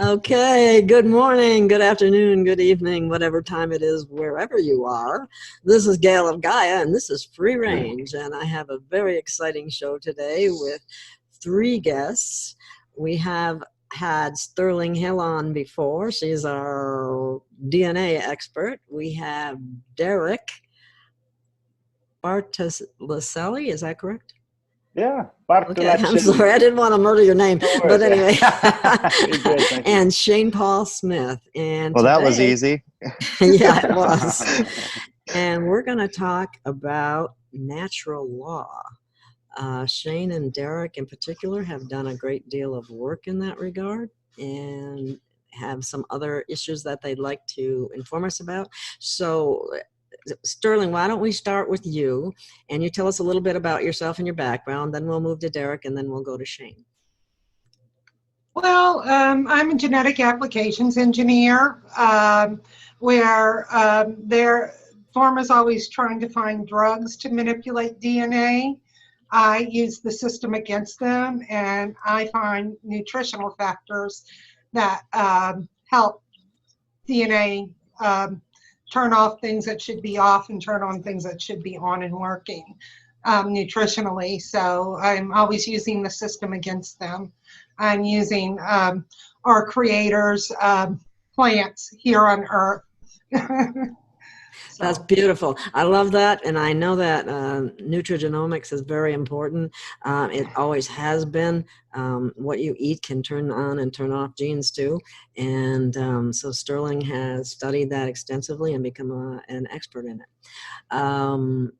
Okay, good morning, good afternoon, good evening, whatever time it is, wherever you are. This is Gail of Gaia, and this is Free Range, and I have a very exciting show today with 3 guests. We have had Sterling Hill on before. She's our DNA expert. We have Derek Bartolselli, is that correct? Yeah, Okay, I'm sorry, I didn't want to murder your name, but anyway. Good, and Shane Paul Smith. And well, today, that was easy. Yeah, it was. And we're going to talk about natural law. Shane and Derek in particular have done a great deal of work in that regard and have some other issues that they'd like to inform us about. So Sterling, why don't we start with you, and you tell us a little bit about yourself and your background, then we'll move to Derek, and then we'll go to Shane. Well, I'm a genetic applications engineer, where their pharma's always trying to find drugs to manipulate DNA. I use the system against them, and I find nutritional factors that help DNA turn off things that should be off and turn on things that should be on and working nutritionally. So I'm always using the system against them. I'm using our creators' plants here on Earth. That's beautiful. I love that, and I know that nutrigenomics is very important. It always has been. What you eat can turn on and turn off genes too, and so Sterling has studied that extensively and become an expert in it.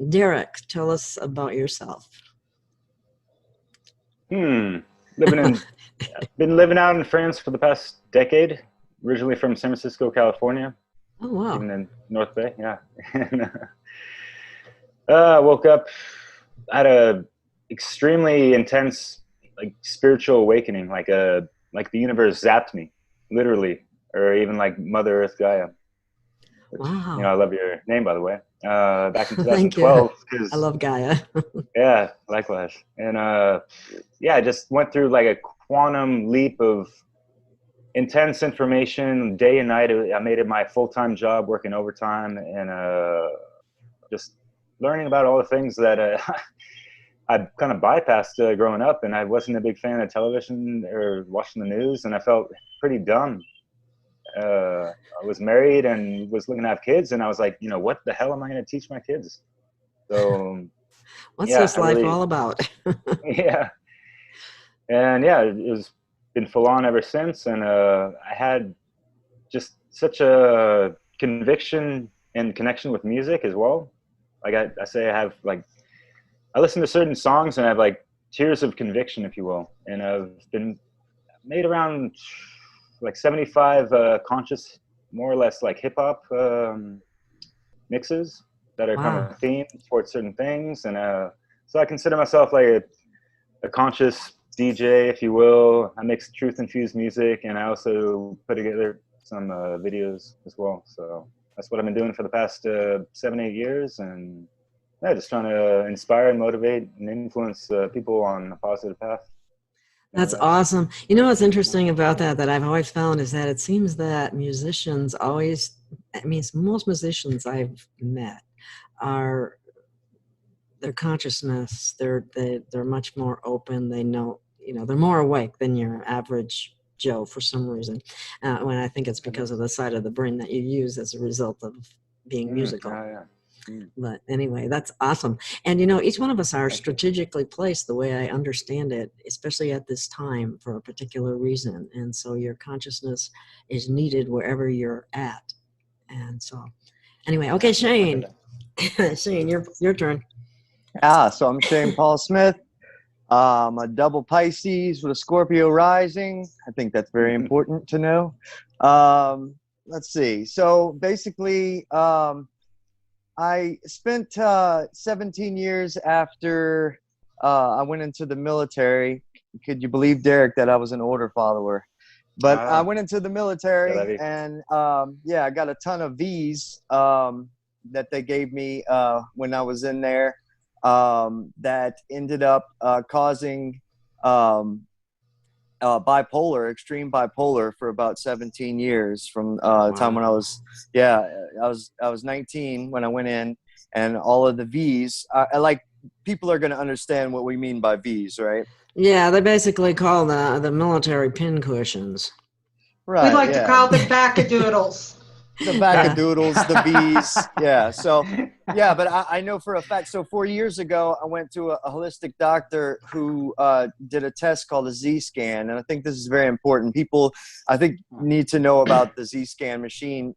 Derek, tell us about yourself. Been living out in France for the past decade. Originally from San Francisco, California. Oh, wow. Even in North Bay, yeah. Woke up, had a extremely intense, like, spiritual awakening, like the universe zapped me, literally, or even like Mother Earth Gaia. Which, wow. You know, I love your name, by the way. Back in 2012. I love Gaia. Yeah, likewise. And yeah, I just went through like a quantum leap of intense information day and night. I made it my full-time job, working overtime, and just learning about all the things that I kind of bypassed growing up. And I wasn't a big fan of television or watching the news, and I felt pretty dumb. I was married and was looking to have kids, and I was like, you know, what the hell am I going to teach my kids? So what's this life all about? Yeah. And yeah, it was been full on ever since. And I had just such a conviction and connection with music as well. Like I say, I have like, I listen to certain songs and I have like tears of conviction, if you will. And I've been made around like 75 conscious, more or less like hip hop mixes that are kind of themed towards certain things. And so I consider myself like a conscious DJ, if you will. I mix truth-infused music, and I also put together some videos as well. So that's what I've been doing for the past 7-8 years, and yeah, just trying to inspire and motivate and influence people on a positive path. That's awesome. You know what's interesting about that I've always found is that it seems that musicians always, I mean, most musicians I've met are, their consciousness, they're much more open. They know, you know, they're more awake than your average Joe for some reason. When I think it's because of the side of the brain that you use as a result of being musical. But anyway, that's awesome. And, you know, each one of us are strategically placed, the way I understand it, especially at this time, for a particular reason. And so your consciousness is needed wherever you're at. And so anyway, okay, Shane. Shane, your turn. So I'm Shane Paul Smith. I'm a double Pisces with a Scorpio rising. I think that's very important to know. Let's see. So basically, I spent 17 years after I went into the military. Could you believe, Derek, that I was an order follower? But I went into the military, and yeah, I got a ton of V's that they gave me when I was in there that ended up causing bipolar, extreme bipolar, for about 17 years from the time when I was, I was 19 when I went in, and all of the V's, I like, people are going to understand what we mean by V's, right? Yeah, they basically call the military pin cushions. Right. We like to call them backadoodles. The backadoodles, the V's. Yeah. So, yeah, but I know for a fact. So 4 years ago, I went to a holistic doctor who did a test called a Z-scan. And I think this is very important. People, I think, need to know about the Z-scan machine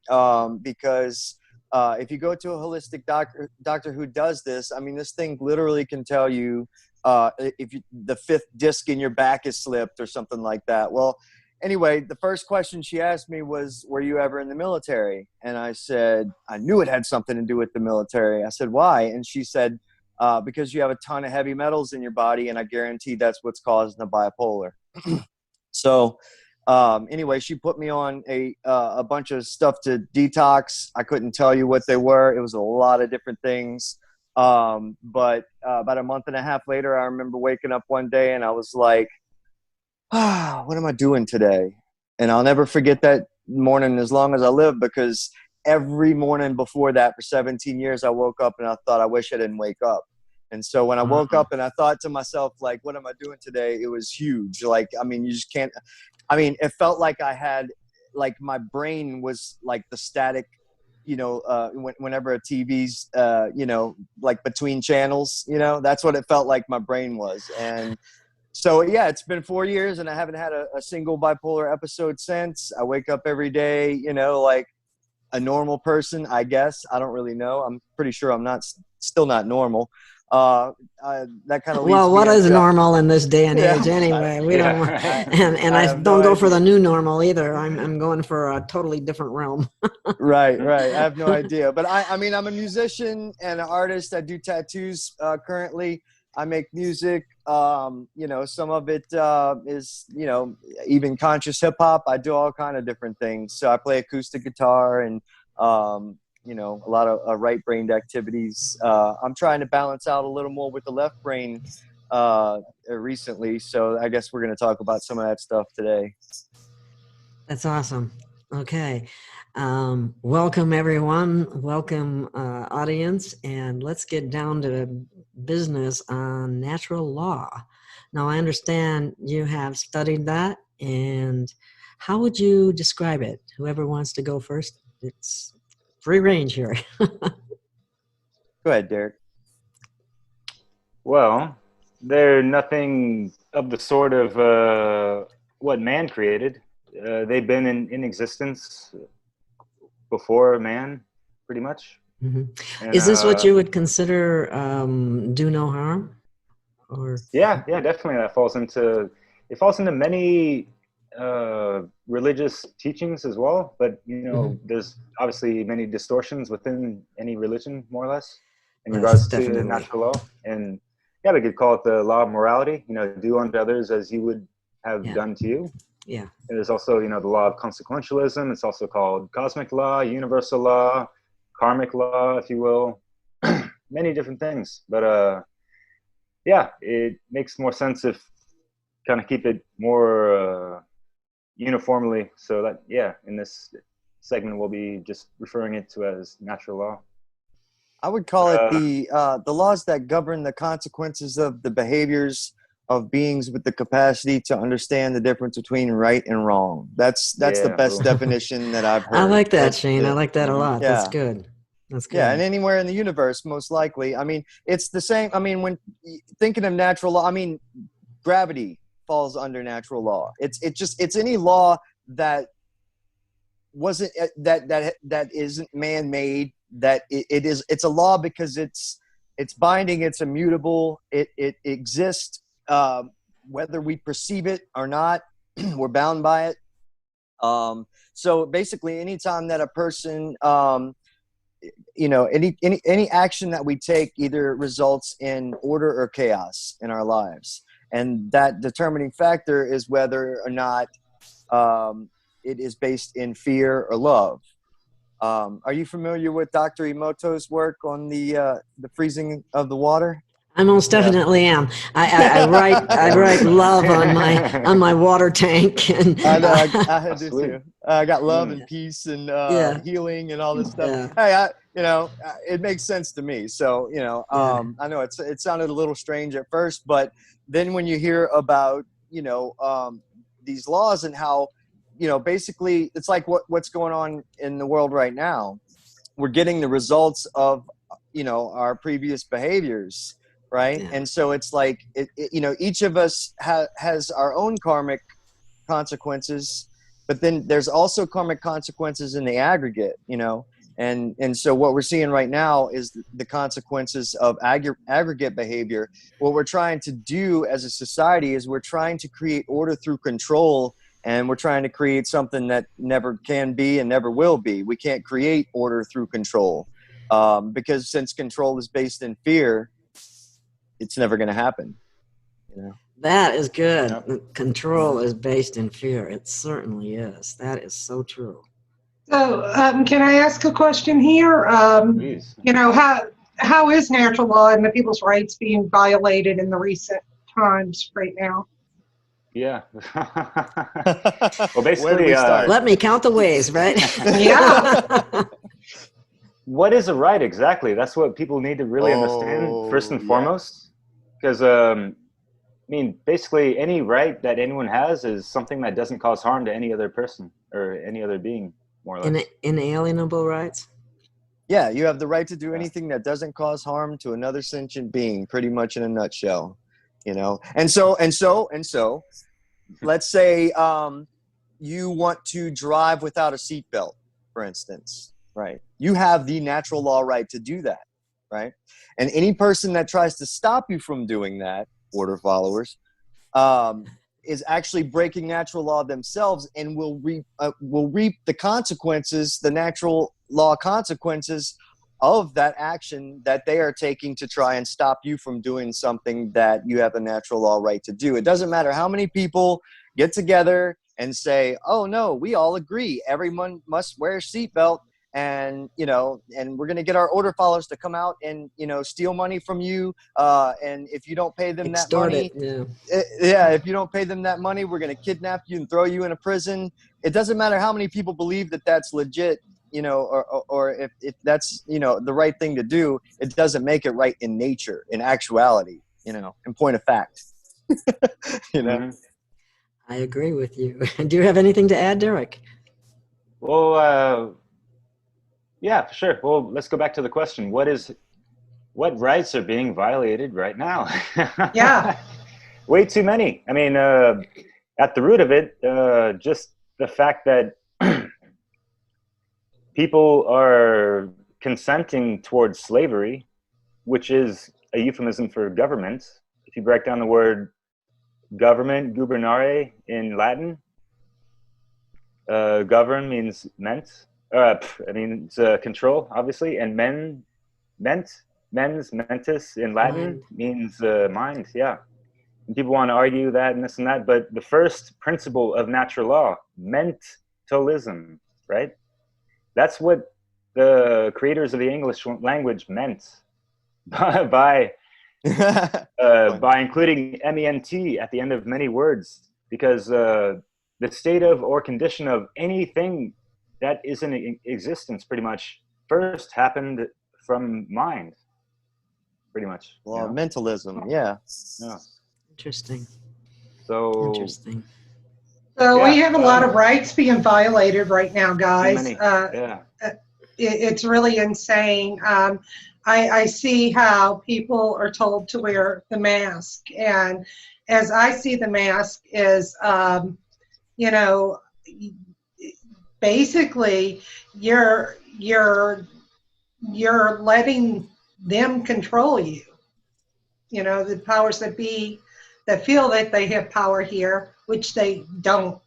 because if you go to a holistic doctor who does this, I mean, this thing literally can tell you if the fifth disc in your back is slipped or something like that. Well, anyway, the first question she asked me was, were you ever in the military? And I said, I knew it had something to do with the military. I said, why? And she said, because you have a ton of heavy metals in your body, and I guarantee that's what's causing the bipolar. So anyway, she put me on a bunch of stuff to detox. I couldn't tell you what they were. It was a lot of different things. But about a month and a half later, I remember waking up one day and I was like, what am I doing today? And I'll never forget that morning as long as I live, because every morning before that for 17 years, I woke up and I thought, I wish I didn't wake up. And so when I woke up and I thought to myself, like, what am I doing today? It was huge. Like, I mean, you just can't, I mean, it felt like I had, like, my brain was like the static, you know, whenever a TV's, you know, like between channels, you know, that's what it felt like my brain was. And so, yeah, it's been 4 years and I haven't had a single bipolar episode since. I wake up every day, you know, like a normal person, I guess. I don't really know. I'm pretty sure I'm still not normal. That kind of leads Well, me what is into, normal in this day and age anyway? We don't want, and I don't go for the new normal either. I'm going for a totally different realm. Right. I have no idea. But I mean, I'm a musician and an artist. I do tattoos currently. I make music. You know, some of it is, you know, even conscious hip hop. I do all kind of different things. So I play acoustic guitar and, you know, a lot of right-brained activities. I'm trying to balance out a little more with the left brain recently. So I guess we're going to talk about some of that stuff today. That's awesome. Okay. Welcome, everyone. Welcome, audience. And let's get down to business on natural law. Now, I understand you have studied that. And how would you describe it? Whoever wants to go first, it's free range here. Go ahead, Derek. Well, they're nothing of the sort of what man created. They've been in existence before man, pretty much. Mm-hmm. And, is this what you would consider do no harm? Or yeah, definitely. It falls into many religious teachings as well. But you know, there's obviously many distortions within any religion, more or less, in regards to natural law. And yeah, we could call it the law of morality. You know, do unto others as you would have done to you. Yeah. And there's also, you know, the law of consequentialism. It's also called cosmic law, universal law, karmic law, if you will. Many different things. But yeah, it makes more sense if kind of keep it more uniformly. So that, yeah, in this segment, we'll be just referring it to as natural law. I would call it the laws that govern the consequences of the behaviors of beings with the capacity to understand the difference between right and wrong. That's the best definition that I've heard. I like that, Shane. I like that a lot. Yeah. That's good. That's good. Yeah, and anywhere in the universe, most likely. I mean, it's the same. I mean, when thinking of natural law, I mean, gravity falls under natural law. It's any law that wasn't that isn't man-made. That it's a law because it's binding. It's immutable. It exists. Whether we perceive it or not, we're bound by it. So basically, anytime that a person, you know, any action that we take either results in order or chaos in our lives, and that determining factor is whether or not it is based in fear or love. Are you familiar with Dr. Emoto's work on the freezing of the water? I most definitely am. I write love on my water tank, and I know, I had this Sweet. too. I got love Mm. and peace and yeah, healing and all this stuff. yeah, Hey, it makes sense to me. So, yeah. I know it sounded a little strange at first, but then when you hear about, these laws and how, basically it's like what's going on in the world right now. We're getting the results of, our previous behaviors, right? Yeah. And so it's like, each of us has our own karmic consequences, but then there's also karmic consequences in the aggregate, and so what we're seeing right now is the consequences of aggregate behavior. What we're trying to do as a society is we're trying to create order through control, and we're trying to create something that never can be and never will be. We can't create order through control, because since control is based in fear, it's never going to happen. That is good. Yep. Control is based in fear. It certainly is. That is so true. So, can I ask a question here? Please. How is natural law and the people's rights being violated in the recent times right now? Yeah. Well, Where do basically, we start? Let me count the ways, right? Yeah. what is a right exactly? That's what people need to really understand first and yeah. foremost. Because, basically any right that anyone has is something that doesn't cause harm to any other person or any other being, more or less. Inalienable rights. Yeah, you have the right to do anything that doesn't cause harm to another sentient being, pretty much in a nutshell, And so, let's say you want to drive without a seatbelt, for instance, right? You have the natural law right to do that, right? And any person that tries to stop you from doing that, order followers, is actually breaking natural law themselves, and will reap the consequences, the natural law consequences of that action that they are taking to try and stop you from doing something that you have a natural law right to do. It doesn't matter how many people get together and say, oh no, we all agree everyone must wear a seatbelt, and and we're going to get our order followers to come out and steal money from you, and if you don't pay them Extort that money, it. if you don't pay them that money, we're going to kidnap you and throw you in a prison. It doesn't matter how many people believe that that's legit, or if that's the right thing to do. It doesn't make it right in nature, in actuality, in point of fact. Mhm. I agree with you. Do you have anything to add, Derek? Well, yeah, for sure. Well, let's go back to the question. What rights are being violated right now? Yeah. Way too many. At the root of it, just the fact that people are consenting towards slavery, which is a euphemism for government. If you break down the word government, gubernare in Latin, govern means meant. It's control, obviously, and mens mentis in Latin means mind. Yeah, and people want to argue that and this and that, but the first principle of natural law, mentalism, right? That's what the creators of the English language meant by including ment at the end of many words, because the state of or condition of anything that is in existence pretty much first happened from mind, pretty much. Well, mentalism, yeah. Interesting. So Interesting. So we have a lot of rights being violated right now, guys. It's really insane. I see how people are told to wear the mask, and as I see the mask is, basically you're letting them control you. The powers that be that feel that they have power here, which they don't.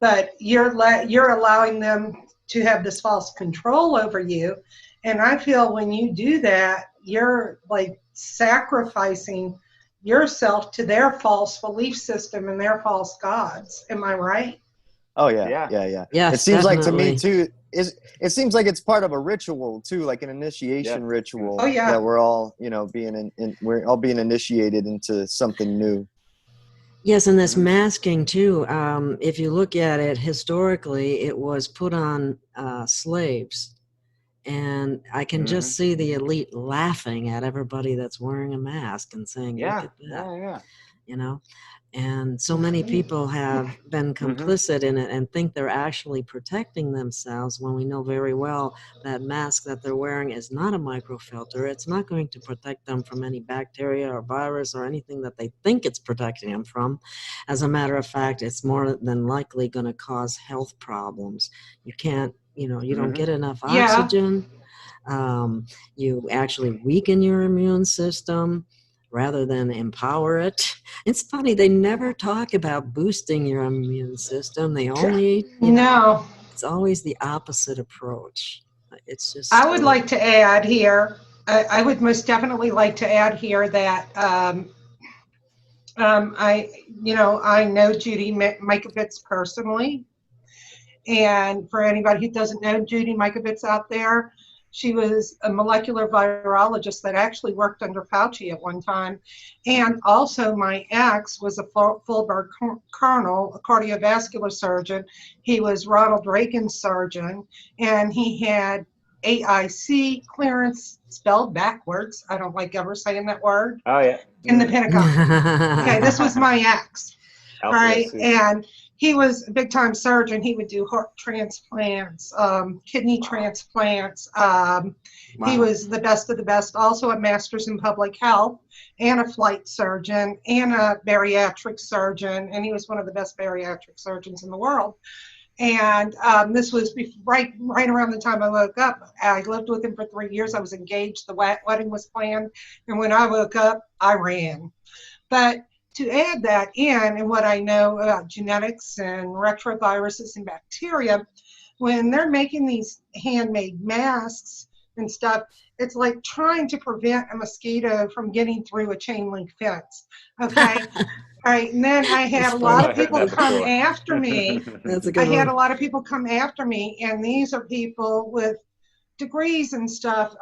But you're allowing them to have this false control over you. And I feel when you do that, you're like sacrificing yourself to their false belief system and their false gods. Am I right? Oh yeah. Yes, It seems definitely. like to me too it seems like it's part of a ritual too, like an initiation ritual. Oh, yeah. That we're all, you know, we're all being initiated into something new. Yes, and this masking too, if you look at it historically, it was put on slaves. And I can just see the elite laughing at everybody that's wearing a mask and saying, look at that, you know? And so many people have been complicit in it and think they're actually protecting themselves when we know very well that mask that they're wearing is not a microfilter. It's not going to protect them from any bacteria or virus or anything that they think it's protecting them from. As a matter of fact, it's more than likely going to cause health problems. You can't, you know, you don't get enough oxygen. You actually weaken your immune system rather than empower it. It's funny, they never talk about boosting your immune system. They only, you know, it's always the opposite approach. It's just. I would like to add here, I would most definitely like to add here that I know Judy Mikovits personally. And for anybody who doesn't know Judy Mikovits out there, she was a molecular virologist that actually worked under Fauci at one time. And also my ex was a Fulbright colonel, a cardiovascular surgeon. He was Ronald Reagan's surgeon, and he had AIC clearance, spelled backwards. I don't like ever saying that word. Oh, yeah. In the Pentagon. Okay, this was my ex. All right, and he was a big-time surgeon. He would do heart transplants, kidney transplants. He was the best of the best, also a master's in public health and a flight surgeon and a bariatric surgeon, and he was one of the best bariatric surgeons in the world. And this was right around the time I woke up. I lived with him for 3 years. I was engaged. The wedding was planned. And when I woke up, I ran. But to add that in, and what I know about genetics and retroviruses and bacteria, when they're making these handmade masks and stuff, it's like trying to prevent a mosquito from getting through a chain link fence. Okay? All right, and then I had a lot of people come after me. That's a good one. I had a lot of people come after me, and these are people with degrees and stuff,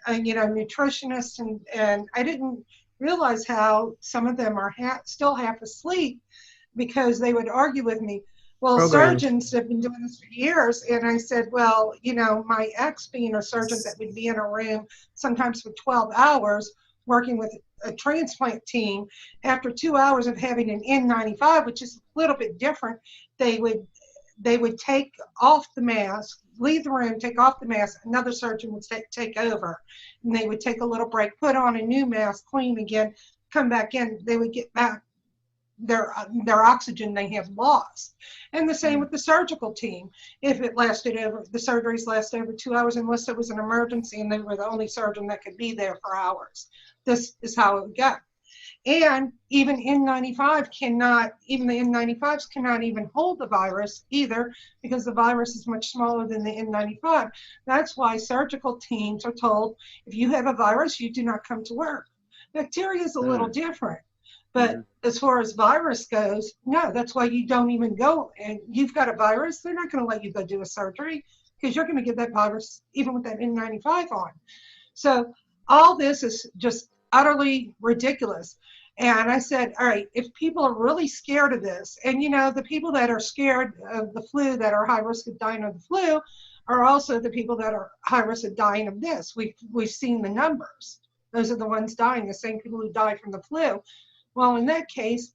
nutritionists, and I didn't realize how some of them are still half asleep because they would argue with me. Well, surgeons have been doing this for years. And I said, well, you know, my ex being a surgeon that would be in a room sometimes for 12 hours working with a transplant team, after 2 hours of having an N95, which is a little bit different, they would take off the mask, leave the room, take off the mask, another surgeon would take over, and they would take a little break, put on a new mask, clean again, come back in, they would get back their oxygen they have lost. And the same with the surgical team. If it lasted the surgeries lasted over 2 hours, unless it was an emergency and they were the only surgeon that could be there for hours. This is how it would go. And even the N95s cannot even hold the virus either, because the virus is much smaller than the N95. That's why surgical teams are told, if you have a virus, you do not come to work. Bacteria is a little different. But as far as virus goes, no, that's why you don't even go. And you've got a virus, they're not going to let you go do a surgery because you're going to get that virus even with that N95 on. So all this is just utterly ridiculous. And I said, all right, if people are really scared of this, and you know, the people that are scared of the flu, that are high risk of dying of the flu, are also the people that are high risk of dying of this. We've seen the numbers. Those are the ones dying, the same people who died from the flu. Well, in that case,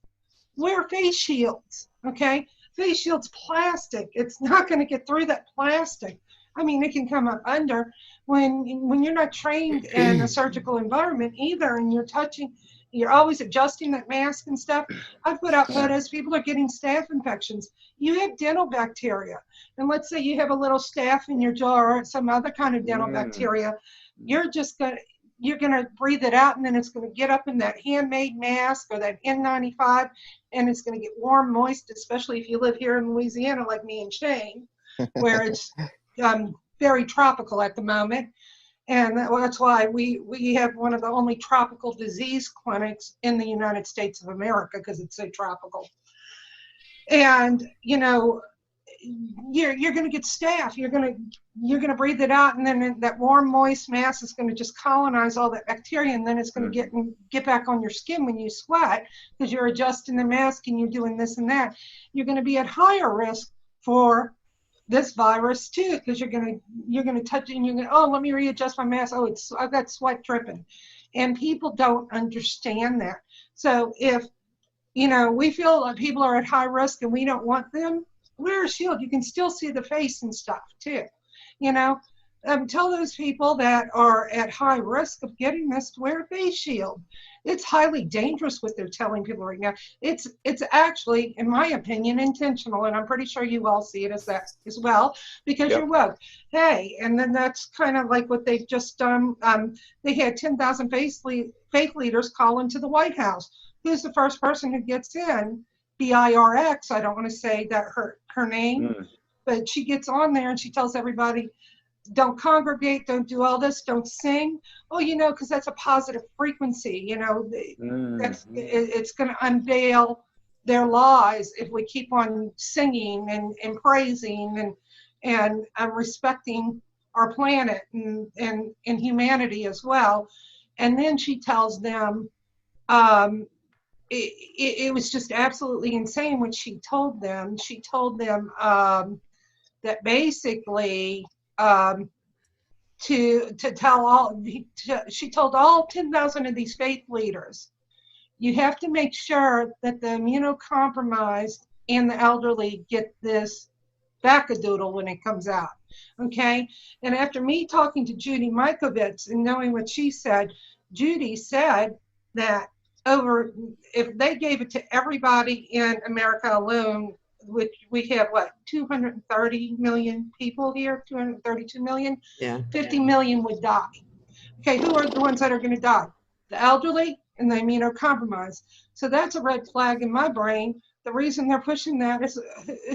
wear face shields, okay? Face shields, plastic. It's not going to get through that plastic. I mean, it can come up under. When you're not trained in a surgical environment either, and you're always adjusting that mask and stuff. I've put out photos, people are getting staph infections. You have dental bacteria. And let's say you have a little staph in your jaw or some other kind of dental bacteria. You're going to breathe it out, and then it's going to get up in that handmade mask or that N95, and it's going to get warm, moist, especially if you live here in Louisiana like me and Shane, where it's very tropical at the moment. And that's why we have one of the only tropical disease clinics in the United States of America, because it's so tropical. And, you know, you're going to get staph. You're going to breathe it out, and then that warm, moist mass is going to just colonize all that bacteria, and then it's going to get back on your skin when you sweat because you're adjusting the mask and you're doing this and that. You're going to be at higher risk for this virus too, because you're going to touch it and you're going to, oh, let me readjust my mask. Oh, I've got sweat dripping, and people don't understand that. So if we feel like people are at high risk and we don't want them, wear a shield. You can still see the face and stuff too. Tell those people that are at high risk of getting this to wear a face shield. It's highly dangerous what they're telling people right now. It's actually, in my opinion, intentional, and I'm pretty sure you all see it as that as well, because you're woke. Hey, and then that's kind of like what they've just done. They had 10,000 faith leaders call into the White House. Who's the first person who gets in? BIRX. I don't want to say that her name, but she gets on there and she tells everybody, don't congregate, don't do all this, don't sing. Oh, because that's a positive frequency. It's going to unveil their lies if we keep on singing and praising and respecting our planet and humanity as well. And then she tells them, it was just absolutely insane what she told them. She told them that basically she told all 10,000 of these faith leaders, you have to make sure that the immunocompromised and the elderly get this Vaccadoodle when it comes out. Okay? And after me talking to Judy Mikovits and knowing what she said, Judy said that if they gave it to everybody in America alone, which we have 230 million people here, 232 million, 50 million would die. Okay, who are the ones that are going to die? The elderly and the immunocompromised. So that's a red flag in my brain. The reason they're pushing that is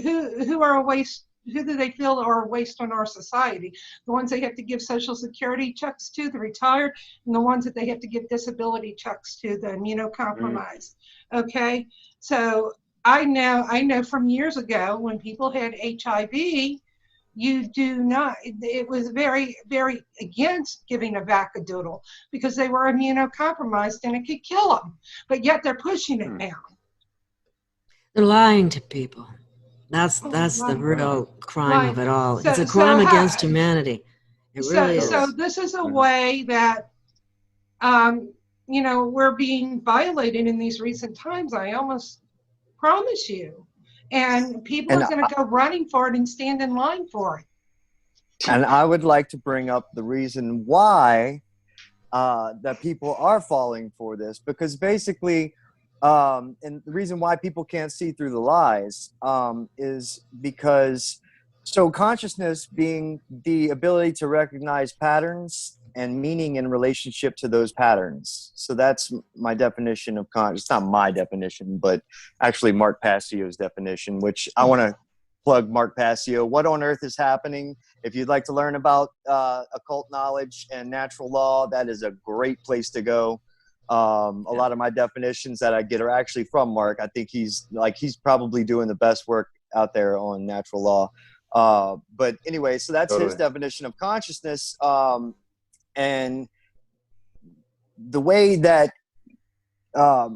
who are a waste. Who do they feel are a waste on our society? The ones they have to give Social Security checks to, the retired, and the ones that they have to give disability checks to, the immunocompromised. Okay, so I know from years ago when people had HIV, it was very, very against giving a Vaccadoodle because they were immunocompromised and it could kill them. But yet they're pushing it now. They're lying to people. That's the real crime of it all. It's a crime against humanity. It really is. So this is a way that, we're being violated in these recent times. I almost promise you. And people are going to go running for it and stand in line for it. And I would like to bring up the reason why that people are falling for this, because basically, and the reason why people can't see through the lies is because, so consciousness being the ability to recognize patterns and meaning in relationship to those patterns. So that's my definition of consciousness. It's not my definition, but actually Mark Passio's definition, which I want to plug Mark Passio. What on earth is happening? If you'd like to learn about occult knowledge and natural law, that is a great place to go. A lot of my definitions that I get are actually from Mark. I think he's probably doing the best work out there on natural law. But anyway, so that's his definition of consciousness. And the way that a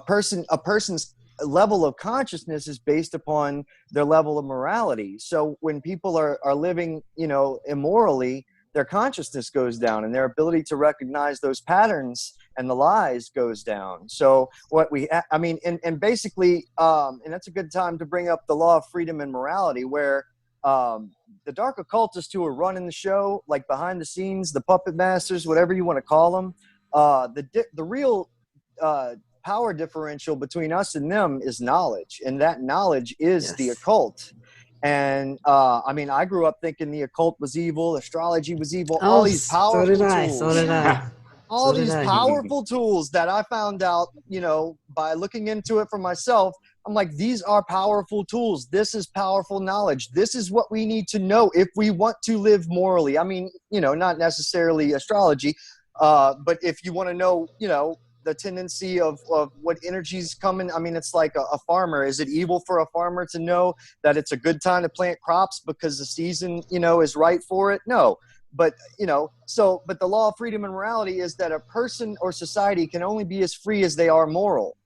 person's level of consciousness is based upon their level of morality. So when people are living, immorally, their consciousness goes down and their ability to recognize those patterns and the lies goes down. So and basically, and that's a good time to bring up the law of freedom and morality, where the dark occultists who are running the show, like behind the scenes, the puppet masters, whatever you want to call them, the real power differential between us and them is knowledge, and that knowledge is the occult. And I grew up thinking the occult was evil, astrology was evil, all these powerful tools. So did I. All these powerful tools that I found out, by looking into it for myself. I'm like, these are powerful tools. This is powerful knowledge. This is what we need to know if we want to live morally. I mean, not necessarily astrology, but if you want to know, the tendency of what energy's coming. I mean, it's like a farmer. Is it evil for a farmer to know that it's a good time to plant crops because the season, is right for it? No. But, but the law of freedom and morality is that a person or society can only be as free as they are moral.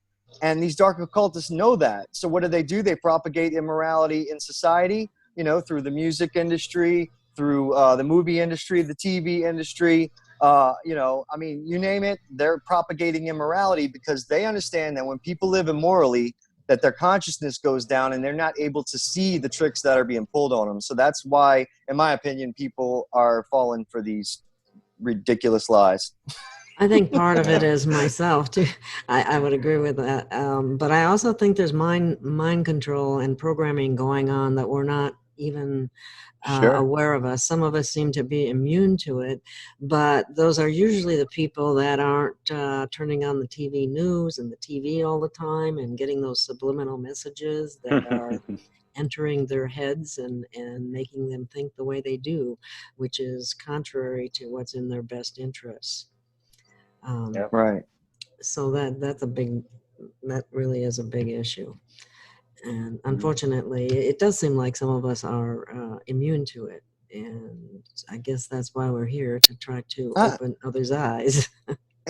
And these dark occultists know that. So what do? They propagate immorality in society, through the music industry, through the movie industry, the TV industry, you name it, they're propagating immorality because they understand that when people live immorally, that their consciousness goes down and they're not able to see the tricks that are being pulled on them. So that's why, in my opinion, people are falling for these ridiculous lies. I think part of it is myself too. I would agree with that. But I also think there's mind control and programming going on that we're not even aware of. Some of us seem to be immune to it, but those are usually the people that aren't turning on the TV news and the TV all the time and getting those subliminal messages that are entering their heads and making them think the way they do, which is contrary to what's in their best interests. Right. So that really is a big issue. And unfortunately, it does seem like some of us are immune to it. And I guess that's why we're here, to try to open others' eyes.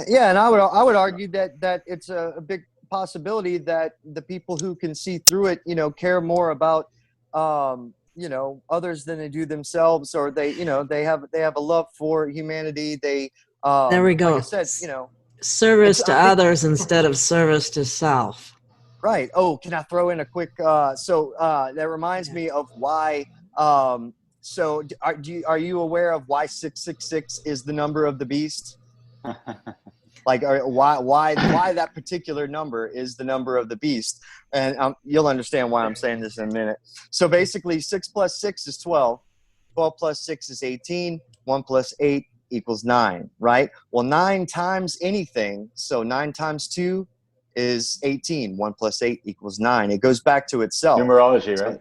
Yeah, and I would argue that it's a big possibility that the people who can see through it, care more about others than they do themselves, or they have a love for humanity. They there we go. Like I said, service to others instead of service to self. Right. Oh, can I throw in a quick? That reminds me of why. So are you aware of why 666 is the number of the beast? Like, why that particular number is the number of the beast? And you'll understand why I'm saying this in a minute. So basically, 6 plus 6 is 12. 12 plus 6 is 18. 1 plus 8 equals 9. Right. Well, 9 times anything. So 9 times 2 is 18. 1 plus 8 equals 9. It goes back to itself. Numerology, right?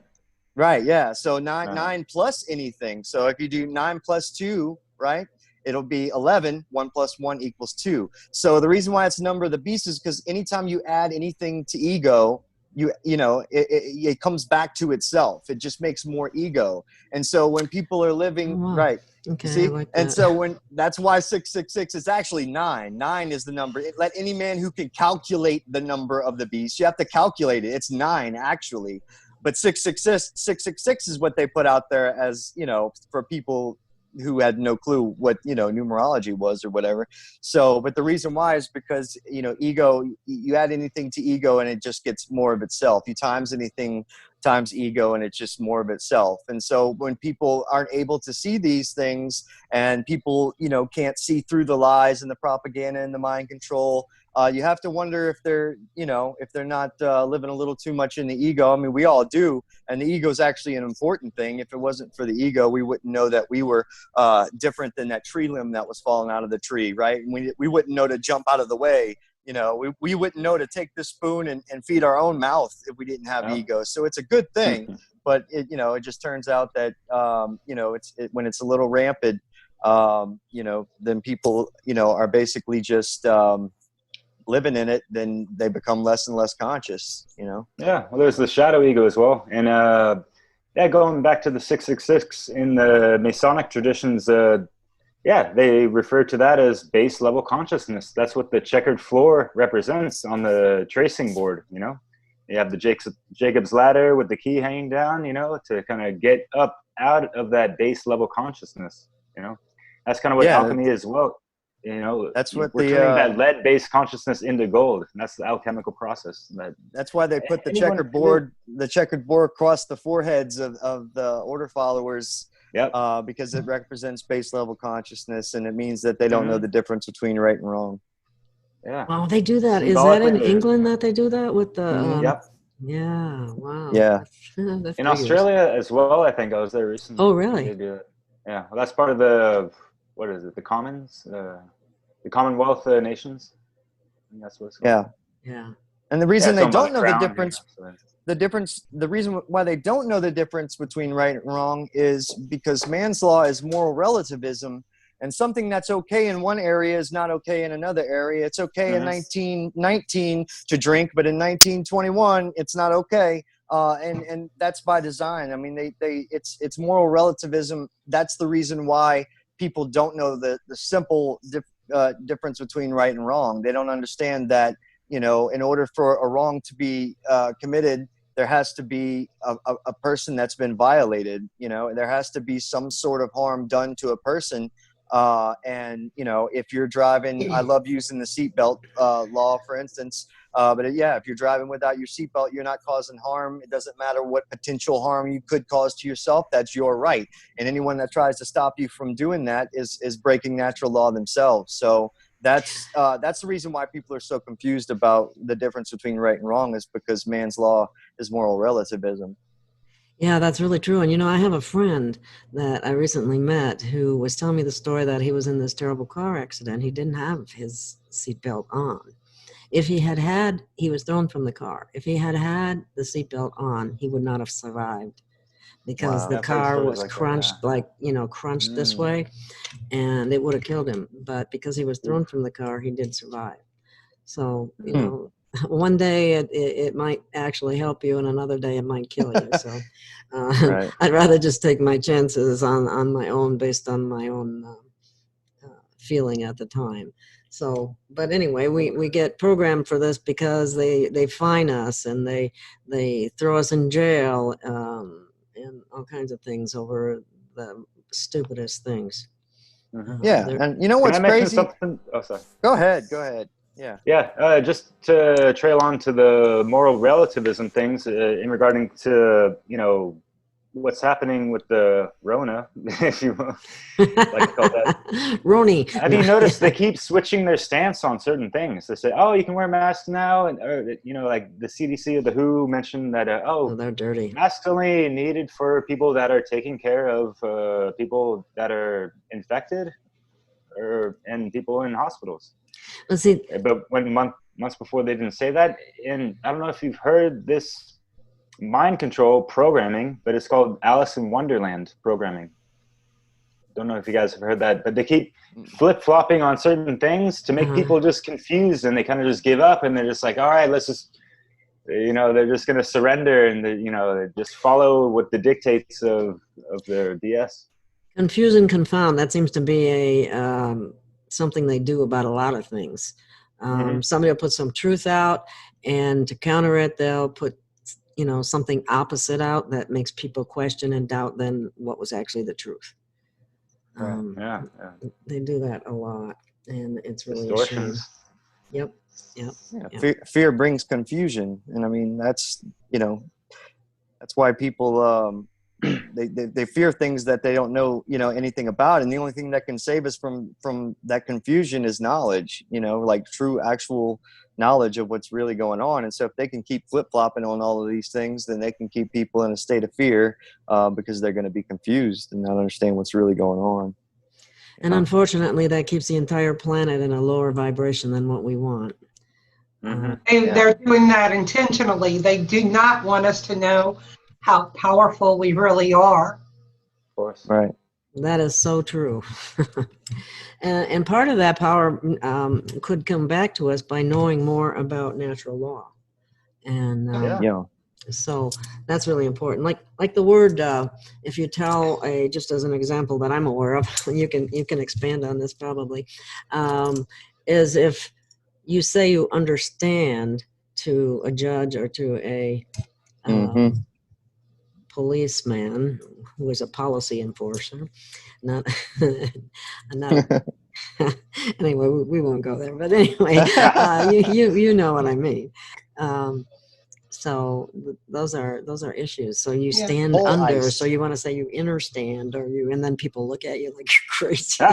Right, yeah. So 9 plus anything. So if you do 9 plus 2, right, it'll be 11. 1 plus 1 equals 2. So the reason why it's the number of the beast is because anytime you add anything to ego, it comes back to itself. It just makes more ego. And so when people are living, right. Okay, see? like and so that's why 666 is actually 9. 9 is the number. Let any man who can calculate the number of the beast. You have to calculate it. It's 9 actually. But 666 is what they put out there as, for people who had no clue what, numerology was or whatever. So, but the reason why is because, ego, you add anything to ego and it just gets more of itself. You times anything times ego and it's just more of itself. And so when people aren't able to see these things and people, can't see through the lies and the propaganda and the mind control, you have to wonder if they're, if they're not living a little too much in the ego. I mean, we all do. And the ego is actually an important thing. If it wasn't for the ego, we wouldn't know that we were different than that tree limb that was falling out of the tree, right? We wouldn't know to jump out of the way. We wouldn't know to take the spoon and feed our own mouth if we didn't have ego. So it's a good thing. But, it just turns out that, when it's a little rampant, then people, are basically just living in it, then they become less and less conscious, Yeah, well, there's the shadow ego as well. And going back to the 666 in the Masonic traditions, they refer to that as base level consciousness. That's what the checkered floor represents on the tracing board. You have the Jacob's ladder with the key hanging down, to kind of get up out of that base level consciousness. That's kind of what alchemy is as well. That's what we're turning that lead-based consciousness into gold. And that's the alchemical process. That's why they put the checkered board across the foreheads of the order followers. Yep. Because it represents base level consciousness, and it means that they don't know the difference between right and wrong. Yeah. Oh, they do that. Is that in England that they do that with the? Yep. Yeah. Wow. Yeah. In Australia as well, I think I was there recently. Oh, really? They do it. Yeah. Well, that's part of the. What is it? The Commons, the Commonwealth nations. I think that's what it's called. Yeah. And the reason they don't know the difference, the reason why they don't know the difference between right and wrong is because man's law is moral relativism, And something that's okay in one area is not okay in another area. It's okay in 1919 to drink, but in 1921, it's not okay. And that's by design. I mean, it's moral relativism. That's the reason why people don't know the simple difference between right and wrong. They don't understand that, you know, in order for a wrong to be committed, there has to be a person that's been violated. You know, there has to be some sort of harm done to a person. And, you know, if you're driving, I love using the seatbelt law, for instance. But yeah, if you're driving without your seatbelt, you're not causing harm. It doesn't matter what potential harm you could cause to yourself. That's your right. And anyone that tries to stop you from doing that is breaking natural law themselves. So that's the reason why people are so confused about the difference between right and wrong, is because man's law is moral relativism. Yeah, that's really true. And, you know, I have a friend that I recently met who was telling me the story that he was in this terrible car accident. He didn't have his seatbelt on. If he had, he was thrown from the car. If he had the seatbelt on, he would not have survived, because the car was crunched, crunched this way, and it would have killed him. But because he was thrown from the car, he did survive. So, you know, one day it might actually help you, and another day it might kill you. So Right. I'd rather just take my chances on my own, based on my own feeling at the time. So, but anyway, we get programmed for this because they fine us, and they throw us in jail, and all kinds of things over the stupidest things. Yeah, and you know what's crazy? Something? Oh, sorry. Go ahead. Yeah. Yeah, just to trail on to the moral relativism things in regarding to, you know, what's happening with the Rona, if you like to call that. Roni. Have you noticed they keep switching their stance on certain things? They say, oh, you can wear masks now. And, you know, like the CDC or the WHO mentioned that, Oh, they're dirty. masks only needed for people that are taking care of people that are infected and people in hospitals. Let's see. But when months before, they didn't say that. And I don't know if you've heard this mind control programming, but it's called Alice in Wonderland programming. Don't know if you guys have heard that, but they keep flip-flopping on certain things to make people just confused, and they kind of just give up, and they're just like, all right, let's just, you know, they're just going to surrender, and they, you know, they just follow what the dictates of their BS. Confuse and confound. That seems to be a something they do about a lot of things. Somebody will put some truth out, and to counter it, they'll put, you know, something opposite out that makes people question and doubt then what was actually the truth. Yeah. They do that a lot, and it's really a shame. Yep. Fear brings confusion, and I mean that's, you know, that's why people they fear things that they don't know, you know, anything about, and the only thing that can save us from that confusion is knowledge, you know, like true actual knowledge of what's really going on. And so if they can keep flip-flopping on all of these things, then they can keep people in a state of fear because they're going to be confused and not understand what's really going on. And unfortunately, that keeps the entire planet in a lower vibration than what we want. They're doing that intentionally. They do not want us to know how powerful we really are. Of course. Right. That is so true. And part of that power could come back to us by knowing more about natural law. And so that's really important. Like the word, if you tell just as an example that I'm aware of, you can expand on this probably, is if you say you understand to a judge or to a policeman who is a policy enforcer, not anyway, we won't go there, but anyway, you know what I mean. So those are issues. So you stand under. Ice. So you want to say you understand, and then people look at you like you're crazy.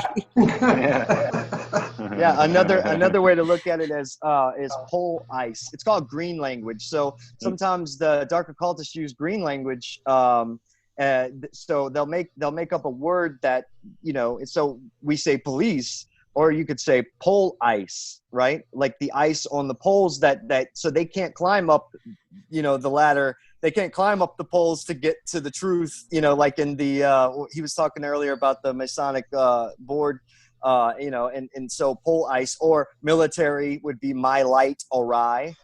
Another way to look at it is pole ice. It's called green language. So sometimes the dark occultists use green language. So they'll make up a word that, you know. So we say police. Or you could say pole ice, right? Like the ice on the poles that so they can't climb up, you know, the ladder. They can't climb up the poles to get to the truth, you know, like in the, he was talking earlier about the Masonic board you know, and so pole ice, or military would be my light awry,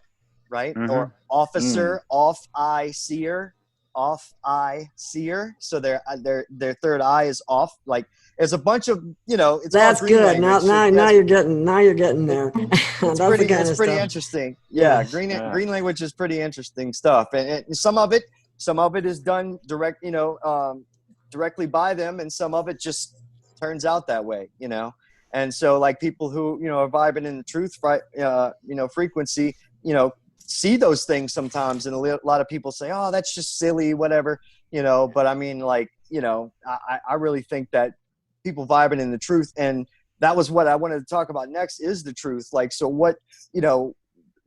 right? Or officer, off eye seer, off eye seer. So their third eye is off. Like there's a bunch of, you know, it's That's green good. language. Now you're getting there. That's the kind of pretty stuff. interesting. Yeah, Yes. green language is pretty interesting stuff, and some of it is done direct, you know, directly by them, and some of it just turns out that way, you know. And so like people who, you know, are vibing in the truth, you know, frequency, you know, see those things sometimes, and a lot of people say, oh, that's just silly, whatever, you know. But I mean, like, you know, I really think that people vibing in the truth, and that was what I wanted to talk about next, is the truth. Like, so what, you know,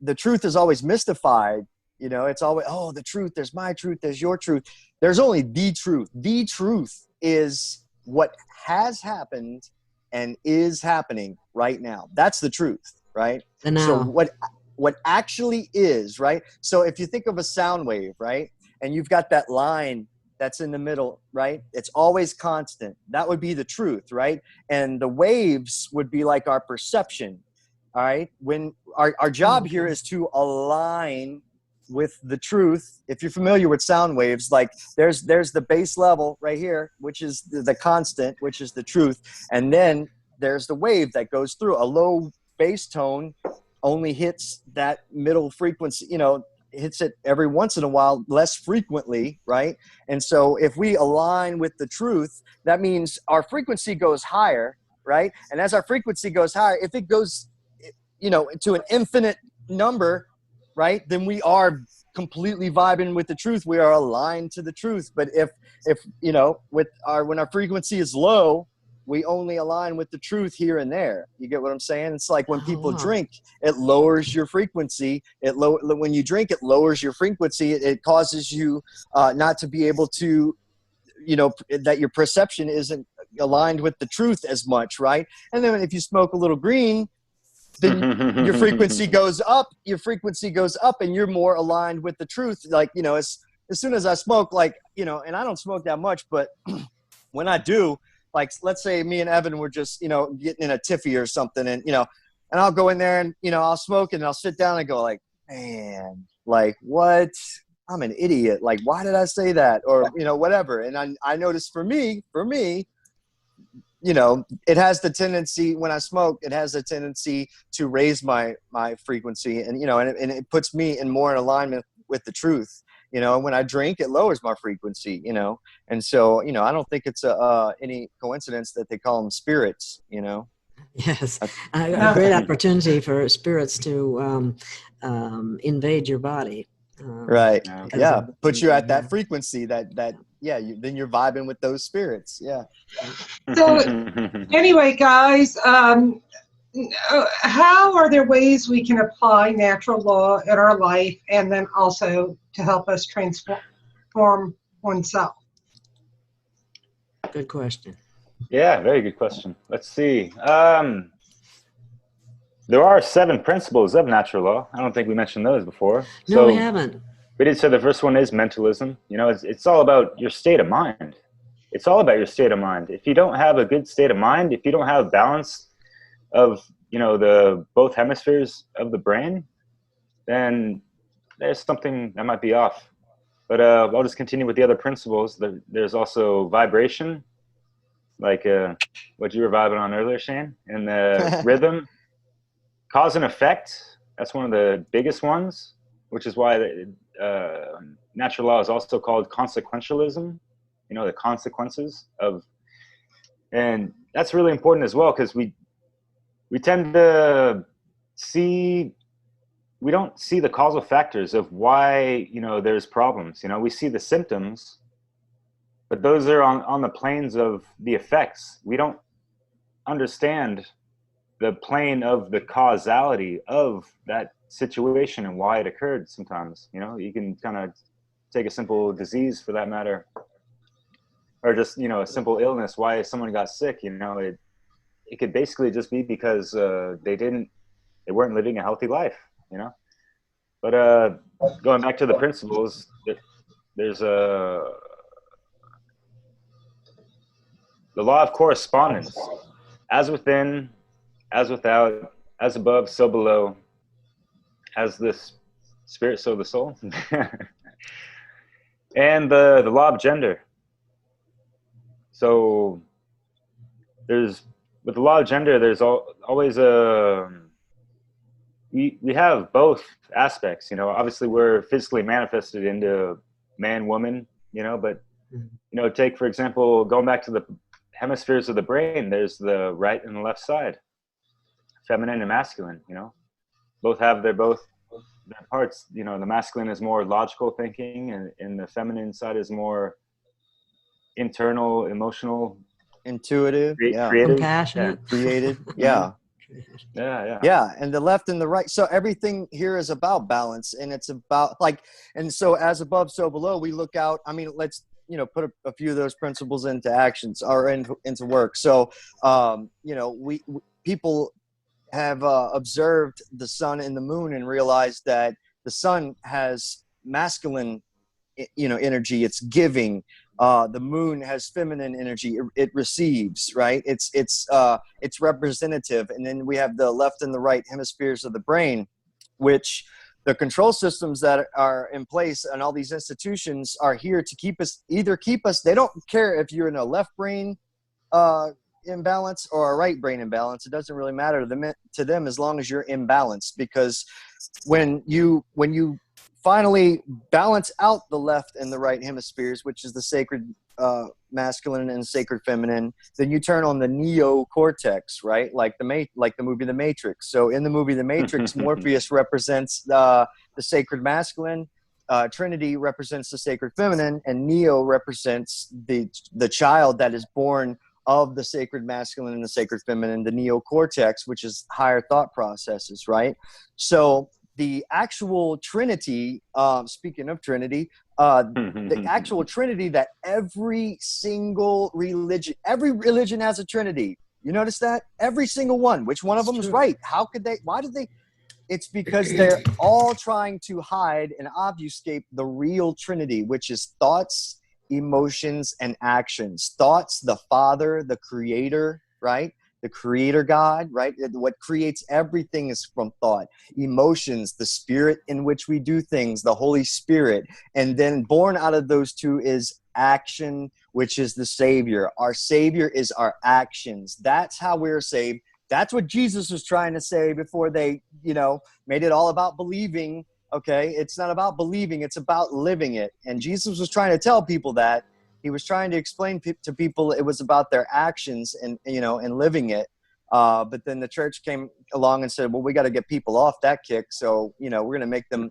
the truth is always mystified, you know. It's always, oh, the truth, there's my truth, there's your truth. There's only the truth. The truth is what has happened and is happening right now. That's the truth, right? The now. So what actually is, right? So if you think of a sound wave, right, and you've got that line that's in the middle, right? It's always constant. That would be the truth, right? And the waves would be like our perception, all right? When our job here is to align with the truth. If you're familiar with sound waves, like there's the base level right here, which is the constant, which is the truth. And then there's the wave that goes through. A low bass tone only hits that middle frequency, you know, hits it every once in a while, less frequently, right? And so if we align with the truth, that means our frequency goes higher, right? And as our frequency goes higher, if it goes, you know, to an infinite number, right, then we are completely vibing with the truth. We are aligned to the truth. But if you know, when our frequency is low, we only align with the truth here and there. You get what I'm saying? It's like when people drink, it lowers your frequency. When you drink, it lowers your frequency. It causes you not to be able to, you know, that your perception isn't aligned with the truth as much, right? And then if you smoke a little green, then your frequency goes up. Your frequency goes up, and you're more aligned with the truth. Like, you know, as soon as I smoke, like, you know, and I don't smoke that much, but when I do, like, let's say me and Evan were just, you know, getting in a tiffy or something, and, you know, and I'll go in there and, you know, I'll smoke and I'll sit down and go like, man, like, what? I'm an idiot. Like, why did I say that? Or, you know, whatever. And I noticed for me, you know, it has the tendency, when I smoke, it has a tendency to raise my frequency, and, you know, and it puts me more in alignment with the truth. You know, when I drink, it lowers my frequency, you know. And so, you know, I don't think it's any coincidence that they call them spirits, you know. Yes, a great opportunity for spirits to invade your body. Right. Yeah. Put you at that frequency that then you're vibing with those spirits. Yeah. So anyway, guys, how are there ways we can apply natural law in our life, and then also to help us transform oneself? Good question. Yeah, very good question. Let's see. There are 7 principles of natural law. I don't think we mentioned those before. No, we haven't. We did say the first one is mentalism. You know, it's all about your state of mind. It's all about your state of mind. If you don't have a good state of mind, if you don't have balance of, you know, the both hemispheres of the brain, then there's something that might be off. But I'll just continue with the other principles. There's also vibration, like what you were vibing on earlier, Shane, and the rhythm. Cause and effect, that's one of the biggest ones, which is why natural law is also called consequentialism, you know, the consequences of, and that's really important as well, because we tend to we don't see the causal factors of why, you know, there's problems. You know, we see the symptoms, but those are on the planes of the effects. We don't understand the plane of the causality of that situation and why it occurred sometimes. You know, you can kind of take a simple disease for that matter, or just, you know, a simple illness, why someone got sick. You know, it could basically just be because they weren't living a healthy life, you know. But going back to the principles, there's the law of correspondence. as within, as without, as above, so below, as the spirit, so the soul. And the law of gender. So with the law of gender, there's always we have both aspects, obviously we're physically manifested into man, woman, but, take, for example, going back to the hemispheres of the brain, there's the right and the left side, feminine and masculine, both have their parts, the masculine is more logical thinking and the feminine side is more internal, emotional, intuitive, creative, compassionate, created. Yeah. And the left and the right. So everything here is about balance, and it's about and so as above, so below. We look out. I mean, let's put a few of those principles into actions or into work. So we people have observed the sun and the moon and realized that the sun has masculine energy, it's giving. The moon has feminine energy, it receives, right? It's representative. And then we have the left and the right hemispheres of the brain, which the control systems that are in place and all these institutions are here to keep us, they don't care if you're in a left brain imbalance or a right brain imbalance. It doesn't really matter to them as long as you're imbalanced, because when you finally balance out the left and the right hemispheres, which is the sacred masculine and sacred feminine, then you turn on the neocortex, right? Like the movie The Matrix. So in the movie The Matrix, Morpheus represents the sacred masculine, Trinity represents the sacred feminine, and Neo represents the child that is born of the sacred masculine and the sacred feminine, the neocortex, which is higher thought processes, right? So the actual Trinity, speaking of Trinity, the actual Trinity that every religion has a Trinity. You notice that? Every single one. Which one of them is right? How could they? Why did they? It's because they're all trying to hide and obfuscate the real Trinity, which is thoughts, emotions, and actions. Thoughts, the Father, the Creator, right? The Creator God, right? What creates everything is from thought. Emotions, the spirit in which we do things, the Holy Spirit. And then born out of those two is action, which is the Savior. Our Savior is our actions. That's how we're saved. That's what Jesus was trying to say before they, made it all about believing. Okay, it's not about believing, it's about living it. And Jesus was trying to tell people that. He was trying to explain to people it was about their actions and living it. But then the church came along and said, well, we got to get people off that kick. So, we're going to make them,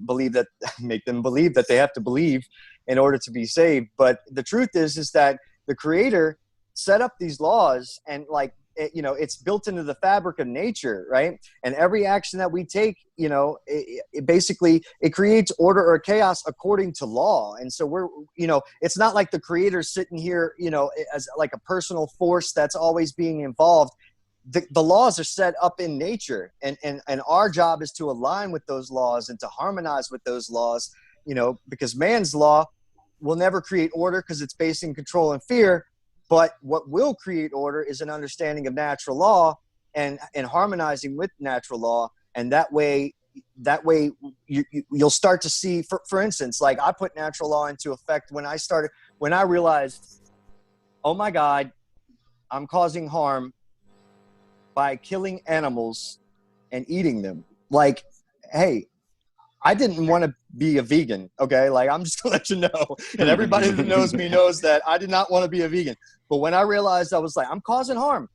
believe that they have to believe in order to be saved. But the truth is that the Creator set up these laws, and it's built into the fabric of nature, right? And every action that we take, it basically creates order or chaos according to law. And so it's not like the Creator's sitting here, as like a personal force that's always being involved. The laws are set up in nature, and our job is to align with those laws and to harmonize with those laws, because man's law will never create order because it's based in control and fear. But what will create order is an understanding of natural law and harmonizing with natural law. And that way you'll start to see, for instance, like I put natural law into effect when I realized, oh my God, I'm causing harm by killing animals and eating them. Like, hey, I didn't want to be a vegan, okay? Like, I'm just going to let you know. And everybody that knows me knows that I did not want to be a vegan. But when I realized, I was like, I'm causing harm.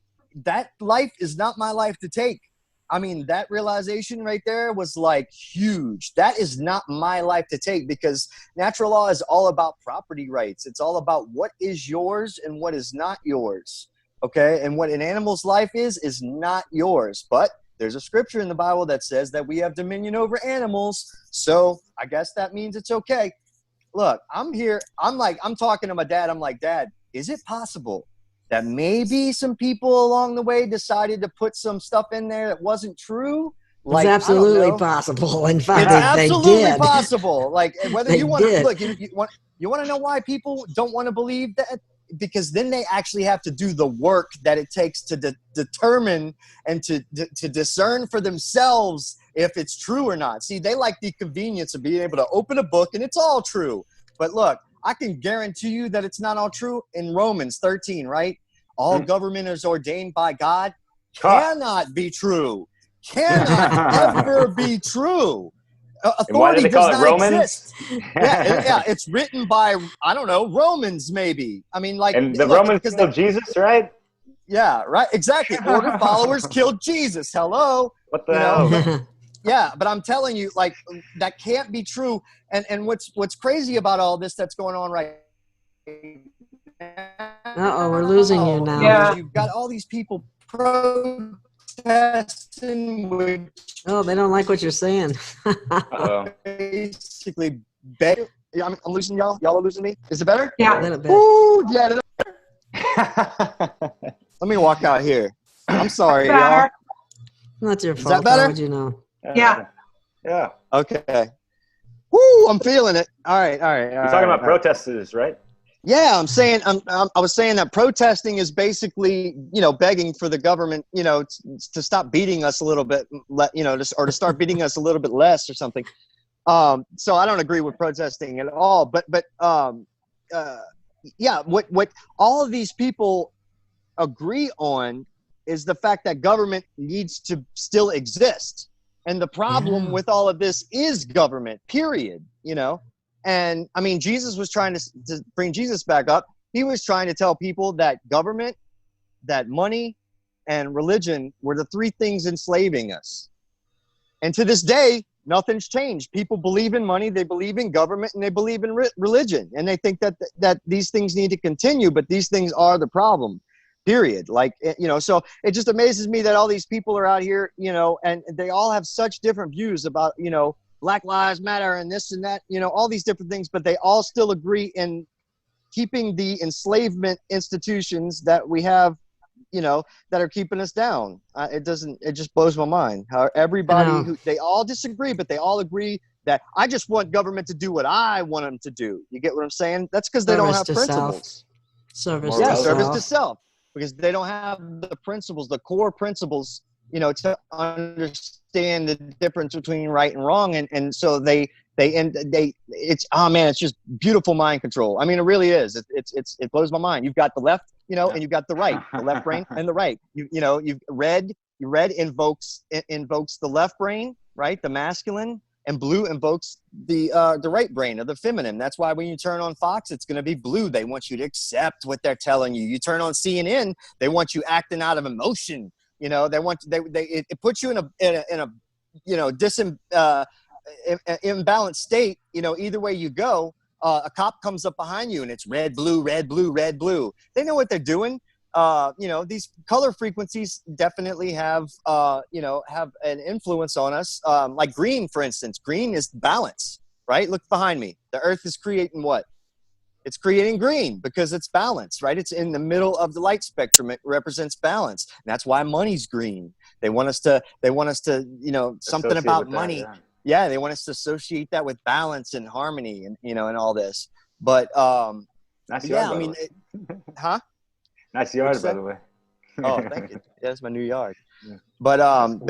That life is not my life to take. I mean, that realization right there was like huge. That is not my life to take, because natural law is all about property rights. It's all about what is yours and what is not yours, okay? And what an animal's life is not yours. But there's a scripture in the Bible that says that we have dominion over animals. So I guess that means it's okay. Look, I'm here. I'm talking to my dad. I'm like, Dad, is it possible that maybe some people along the way decided to put some stuff in there that wasn't true? It's absolutely possible. In fact, it's absolutely did. possible. Like, whether you want to look, you want to know why people don't want to believe that because then they actually have to do the work that it takes to determine and to discern for themselves if it's true or not. See, they like the convenience of being able to open a book and it's all true. But look, I can guarantee you that it's not all true. In Romans 13, right? All government is ordained by God. Cannot be true. Cannot ever be true. Authority does not exist. Yeah, it's written by, I don't know, Romans maybe. I mean, like, and the Romans killed Jesus, right? Yeah, right. Exactly. Order followers killed Jesus. Hello. What the hell? Yeah, but I'm telling you, like, that can't be true. And what's crazy about all this that's going on right now? We're losing you now. Yeah. You've got all these people protesting, which they don't like what you're saying. basically better. Yeah, I'm losing y'all. Y'all are losing me. Is it better? Yeah. A little bit. Ooh, yeah. Let me walk out here. I'm sorry, y'all. Not your Is fault. that better? How would you know? Yeah. Yeah. Okay. Woo, I'm feeling it. All right. You're talking about protesters, right? Yeah, I was saying that protesting is basically, begging for the government, to stop beating us a little bit, or to start beating us a little bit less or something. So I don't agree with protesting at all. But yeah, what all of these people agree on is the fact that government needs to still exist. And the problem with all of this is government, period, And I mean, Jesus was trying to bring Jesus back up. He was trying to tell people that government, that money, and religion were the three things enslaving us. And to this day, nothing's changed. People believe in money, they believe in government, and they believe in religion. And they think that these things need to continue, but these things are the problem. Period. Like, so it just amazes me that all these people are out here, and they all have such different views about, Black Lives Matter and this and that, all these different things, but they all still agree in keeping the enslavement institutions that we have, that are keeping us down. It just blows my mind how everybody they all disagree, but they all agree that I just want government to do what I want them to do. You get what I'm saying? That's because they don't have principles. Service to self. Because they don't have the principles, the core principles, to understand the difference between right and wrong. And so it's just beautiful mind control. I mean, it really is. It blows my mind. You've got the left, and you've got the right, the left brain and the right. You've red invokes the left brain, right? The masculine. And blue invokes the right brain of the feminine. That's why when you turn on Fox, it's going to be blue. They want you to accept what they're telling you. You turn on CNN, they want you acting out of emotion. It puts you in a imbalanced state. Either way you go, a cop comes up behind you and it's red, blue, red, blue, red, blue. They know what they're doing. These color frequencies definitely have an influence on us. Like green, for instance, green is balance, right? Look behind me. The earth is creating what? It's creating green because it's balance, right? It's in the middle of the light spectrum. It represents balance. And that's why money's green. They want us to, something about money. Yeah. They want us to associate that with balance and harmony and all this. But, nice yeah, yard, I mean, huh? Nice yard, by the way. Oh, thank you. That's my new yard. Yeah. But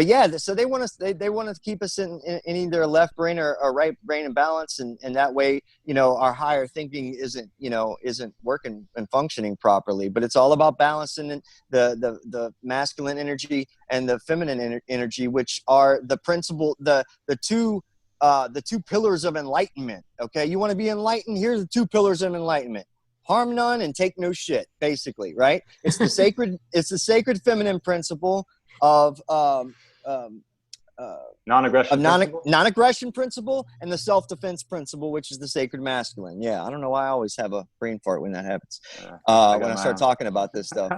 yeah, so they want us. They want to keep us in either a left brain or a right brain in balance, and that way, our higher thinking isn't working and functioning properly. But it's all about balancing the masculine energy and the feminine energy, which are the principle, the two pillars of enlightenment. Okay, you want to be enlightened? Here's the two pillars of enlightenment. Harm none and take no shit, basically, right? It's the sacred feminine principle of non-aggression principle and the self-defense principle, which is the sacred masculine. Yeah, I don't know why I always have a brain fart when that happens, when I start talking about this stuff.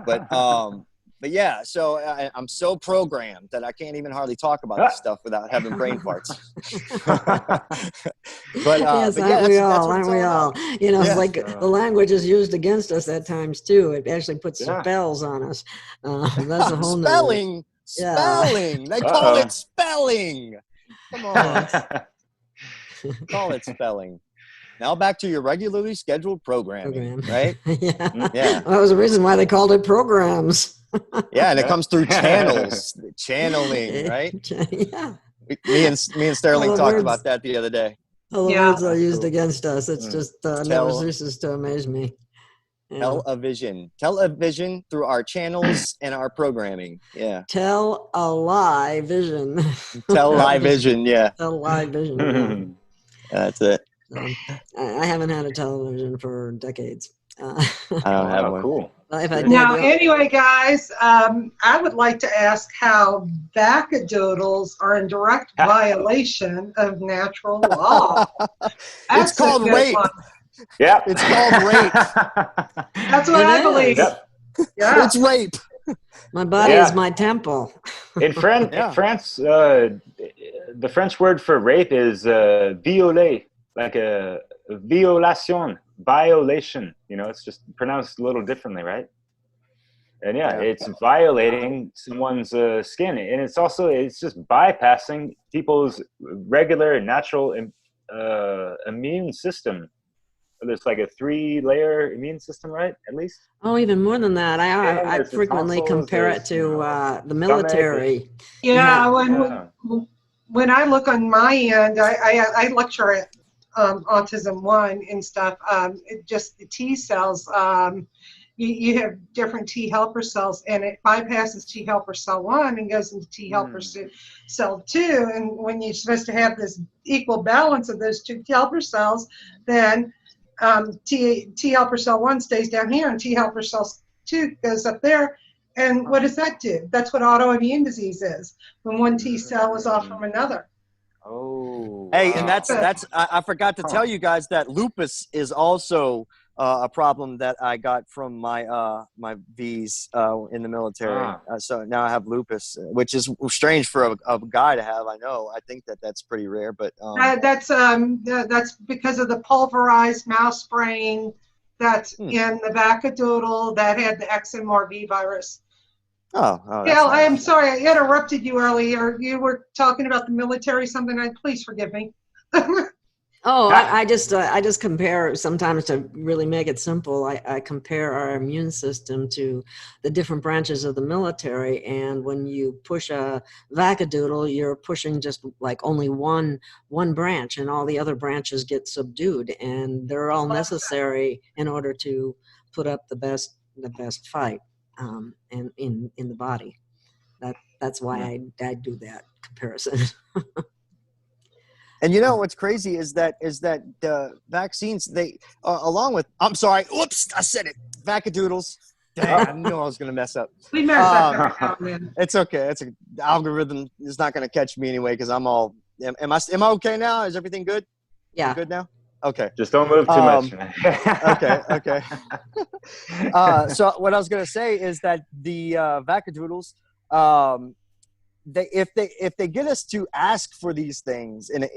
But yeah, so I'm so programmed that I can't even hardly talk about this stuff without having brain farts. Yes, aren't we all? It's like the language is used against us at times too. It actually puts spells on us. That's a whole spelling. Spelling. They call it spelling. Come on. Call it spelling. Now back to your regularly scheduled programming, right? Yeah. Yeah. Well, that was the reason why they called it programs. Yeah, and it comes through channels, channeling, right? Yeah. Me and Sterling All the talked words. about that the other day. All the Yeah. words are used Cool. against us. It's just never ceases to amaze me. Yeah. Television through our channels and our programming. Yeah. Tell a lie vision. Television, yeah. Tell a lie vision. Yeah. That's it. I haven't had a television for decades. I don't have one. Cool. If I did, Now, anyway, guys, I would like to ask how vaccadoodles are in direct violation of natural law. It's called rape. Yeah. It's called rape. That's what I believe. Yep. Yeah. It's rape. My body Yeah. is my temple. In Yeah. France, the French word for rape is violer, like a violation. You know, it's just pronounced a little differently, right? And yeah, it's violating someone's skin, and it's just bypassing people's regular natural immune system. There's like a 3-layer immune system, right? At least. Oh, even more than that. I there's the frequently tonsils, compare it there's, to the military. Yeah, Yeah. when I look on my end, I lecture at Autism 1 and stuff. Just the T cells, you have different T helper cells, and it bypasses T helper cell 1 and goes into T helper cell 2. And when you're supposed to have this equal balance of those two T helper cells, then T helper cell 1 stays down here, and T helper cell 2 goes up there. And what does that do? That's what autoimmune disease is, when one T cell is off from another. Oh. Hey, wow. and that's I forgot to tell you guys that lupus is also a problem that I got from my my V's in the military. So now I have lupus, which is strange for a guy to have. I know. I think that's pretty rare, but that's because of the pulverized mouse brain that's in the vaccadoodle that had the XMRV virus. Oh, Gail, I am sorry I interrupted you earlier. You were talking about the military something. Please forgive me. I just compare sometimes to really make it simple. I compare our immune system to the different branches of the military, and when you push a vaccadoodle, you're pushing just like only one branch, and all the other branches get subdued, and they're all necessary in order to put up the best fight. And in the body, that's why I do that comparison. And you know what's crazy is that the vaccines, they along with, I'm sorry, oops, I said it, vaccadoodles. Dang, I knew I was gonna mess up. We mess up every now and then. It's okay. The algorithm is not gonna catch me anyway because I'm all. Am I okay now? Is everything good? Yeah. I'm good now. Okay. Just don't move too much. Okay. So what I was going to say is that the vaccadoodles, if they get us to ask for these things and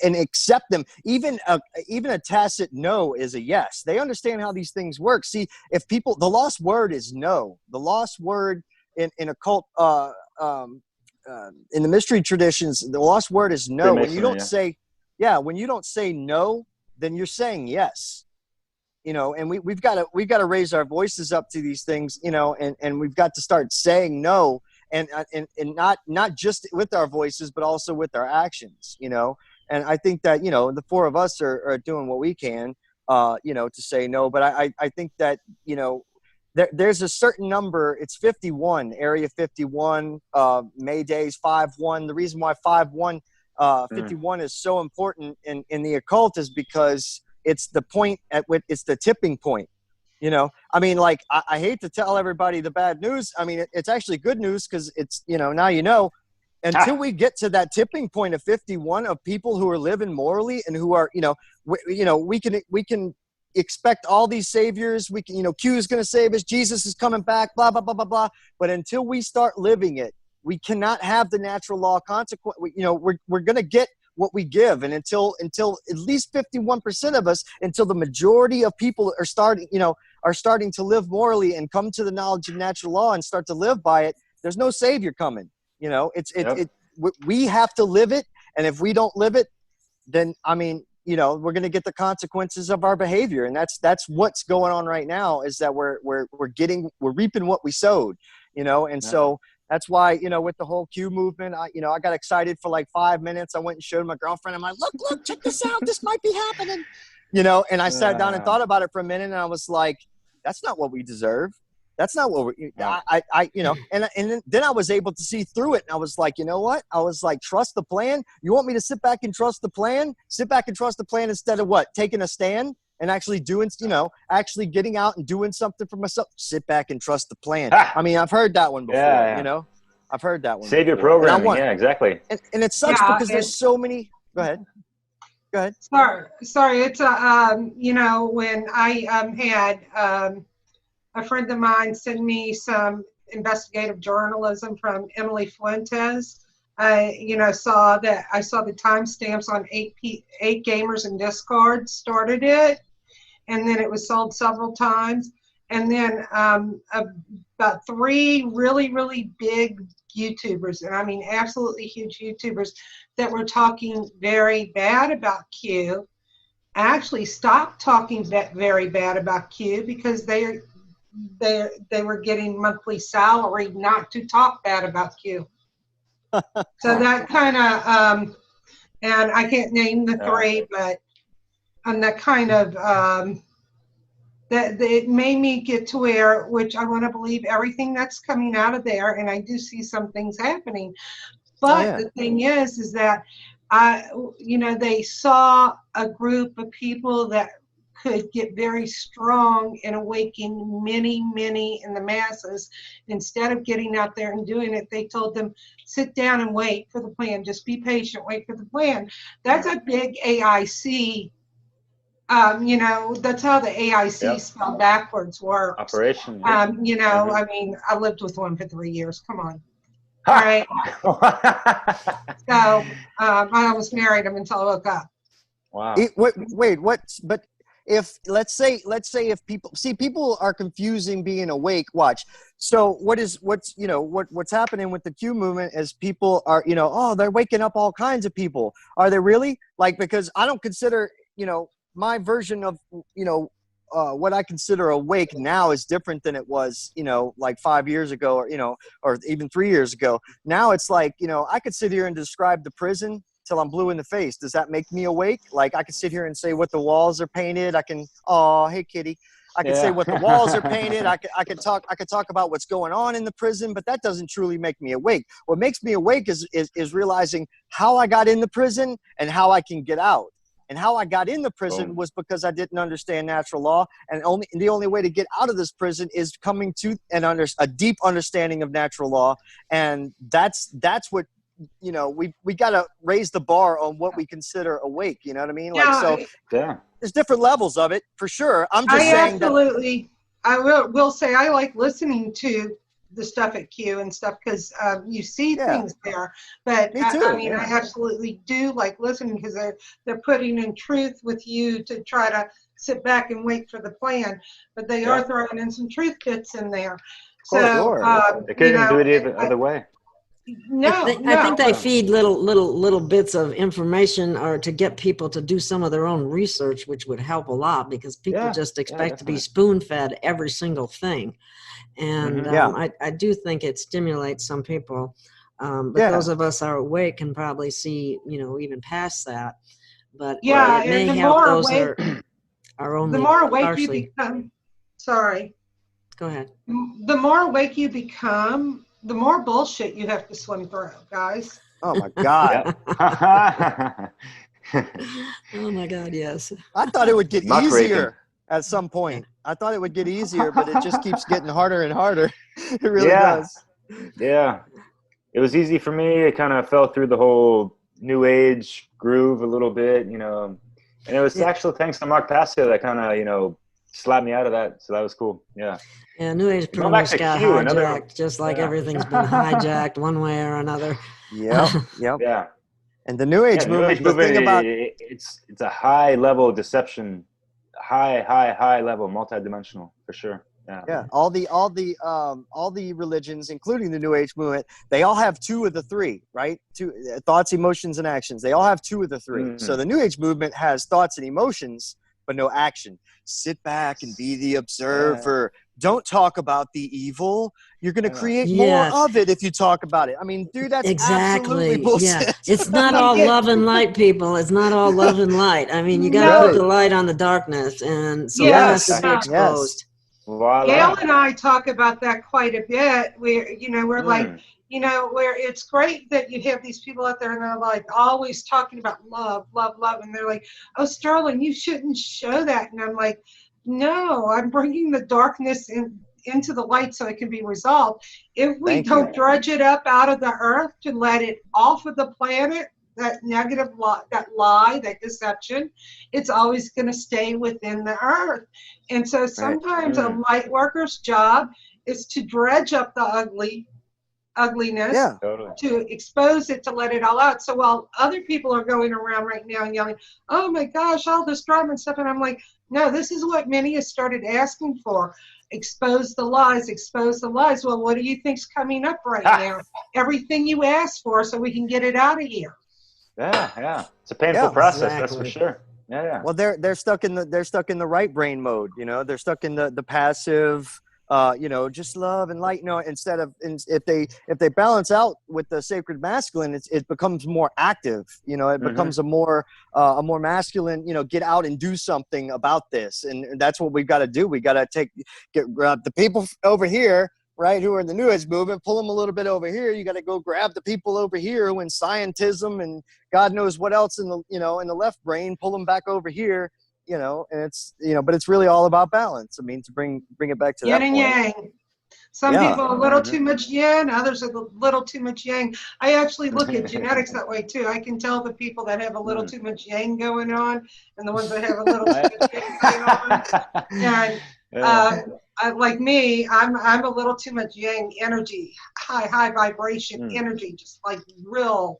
and accept them, even a tacit no is a yes. They understand how these things work. See, if people, the lost word is no. The lost word in occult, in the mystery traditions, the lost word is no. When you don't say. Yeah, when you don't say no, then you're saying yes. And we've got to raise our voices up to these things, and we've got to start saying no, and not just with our voices, but also with our actions, And I think that the four of us are doing what we can, to say no. But I think that there's a certain number. It's 51, Area 51, May Days 5-1. The reason why 5-1. 51 is so important in the occult is because it's the point at which it's the tipping point. I mean, like, I hate to tell everybody the bad news. I mean, it's actually good news because it's, now until we get to that tipping point of 51 of people who are living morally and who are, we can expect all these saviors. We can, Q is going to save us. Jesus is coming back, blah, blah, blah, blah, blah. But until we start living it, we cannot have the natural law consequence. We're going to get what we give, and until at least 51% of us, until the majority of people are starting to live morally and come to the knowledge of natural law and start to live by it, there's no savior coming. We have to live it, and if we don't live it, then we're going to get the consequences of our behavior. And that's what's going on right now, is that we're reaping what we sowed, and so that's why, with the whole Q movement, I got excited for like 5 minutes. I went and showed my girlfriend. I'm like, look, check this out. This might be happening, and I sat down and thought about it for a minute, and I was like, that's not what we deserve. That's not what we're, and then I was able to see through it. And I was like, you know what? I was like, trust the plan. You want me to sit back and trust the plan? Sit back and trust the plan instead of what? Taking a stand and actually doing, actually getting out and doing something for myself. Sit back and trust the plan. I mean, I've heard that one before, I've heard that one. Save your before. programming. Yeah, exactly. And it sucks because there's so many, go ahead. Sorry. It's when I had a friend of mine sent me some investigative journalism from Emily Fuentes. I saw the timestamps on 8 Gamers in Discord started it, and then it was sold several times. And then about 3 really, really big YouTubers, and I mean absolutely huge YouTubers, that were talking very bad about Q, actually stopped talking very bad about Q because they were getting monthly salary not to talk bad about Q. So that kind of, and I can't name the 3, but that kind of, that it made me get to where, which I want to believe everything that's coming out of there, and I do see some things happening. But the thing is that they saw a group of people that could get very strong and awaken many in the masses. Instead of getting out there and doing it, they told them, sit down and wait for the plan. Just be patient, wait for the plan. That's a big AIC. That's how the AIC spelled backwards works. Operation. I mean, I lived with one for 3 years. Come on. All right. So I almost married him until I woke up. Wow. Wait, what? But if let's say if people are confusing being awake. Watch. So what's happening with the Q movement is people are, they're waking up all kinds of people. Are they really? Like, because I don't consider, my version of, what I consider awake now is different than it was, like 5 years ago, or even 3 years ago. Now it's like, I could sit here and describe the prison till I'm blue in the face. Does that make me awake? Like, I could sit here and say what the walls are painted. I can, hey kitty. I can say what the walls are painted. I could talk about what's going on in the prison, but that doesn't truly make me awake. What makes me awake is realizing how I got in the prison and how I can get out. And how I got in the prison was because I didn't understand natural law, and the only way to get out of this prison is coming to a deep understanding of natural law, and that's what we got to raise the bar on what we consider awake. You know what I mean? There's different levels of it for sure. I'm just saying absolutely. I will say I like listening to the stuff at Q and stuff because you see things there. But I absolutely do like listening because they're putting in truth with you to try to sit back and wait for the plan. But they are throwing in some truth bits in there. So they couldn't do it the other way. No, I think they feed little bits of information or to get people to do some of their own research, which would help a lot because people just expect to be spoon-fed every single thing. And I do think it stimulates some people. But those of us are awake can probably see, even past that. But it may help those that are only the more awake partially. You become, sorry. Go ahead. The more awake you become, the more bullshit you have to swim through, guys. Oh my God. Oh my God, yes. I thought it would get easier at some point. I thought it would get easier, but it just keeps getting harder and harder. It really does. Yeah. It was easy for me. It kind of fell through the whole new age groove a little bit, and it was actually thanks to Mark Passio that kind of, slapped me out of that. So that was cool. Yeah. Yeah, New Age pretty much got hijacked, just like everything's been hijacked one way or another. Yep. Yeah. And the New Age movement, the thing about it's a high level of deception, high level, multidimensional for sure. Yeah, all the religions, including the New Age movement, they all have two of the three, right? Two thoughts, emotions, and actions. They all have two of the three. So the New Age movement has thoughts and emotions, but no action. Sit back and be the observer. Don't talk about the evil. You're going to create more of it if you talk about it. I mean, dude, that's absolutely bullshit. Yeah, it's not all love and light, people. It's not all love and light. I mean, you got to put the light on the darkness, and so that has to be exposed. Voila. Gail and I talk about that quite a bit. We're like, where it's great that you have these people out there and they're like always talking about love, love, love. And they're like, oh, Sterling, you shouldn't show that. And I'm like, no, I'm bringing the darkness into the light so it can be resolved. If we don't dredge it up out of the earth to let it off of the planet, that negative lie, that deception, it's always going to stay within the earth. And so sometimes a light worker's job is to dredge up the ugliness, to expose it, to let it all out. So while other people are going around right now and yelling, oh my gosh, all this drama and stuff, and I'm like, no, this is what many have started asking for. Expose the lies, expose the lies. Well, what do you think's coming up right now? Everything you asked for so we can get it out of here. Yeah. It's a painful process, that's for sure. Yeah. Well, they're stuck in the right brain mode, They're stuck in the passive, just love and light, instead of, if they balance out with the sacred masculine, it becomes more active, it becomes a more masculine, get out and do something about this. And that's what we've got to do. We got to grab the people over here, right, who are in the New Age movement, pull them a little bit over here. You got to go grab the people over here who in scientism and God knows what else in the, in the left brain, pull them back over here, and it's, but it's really all about balance. I mean, to bring it back to yin that and point. yang. Some people a little too much yin, others a little too much yang. I actually look at genetics that way too. I can tell the people that have a little too much yang going on and the ones that have a little too much yang going on. And like me, I'm a little too much yang energy, high vibration energy, just like real,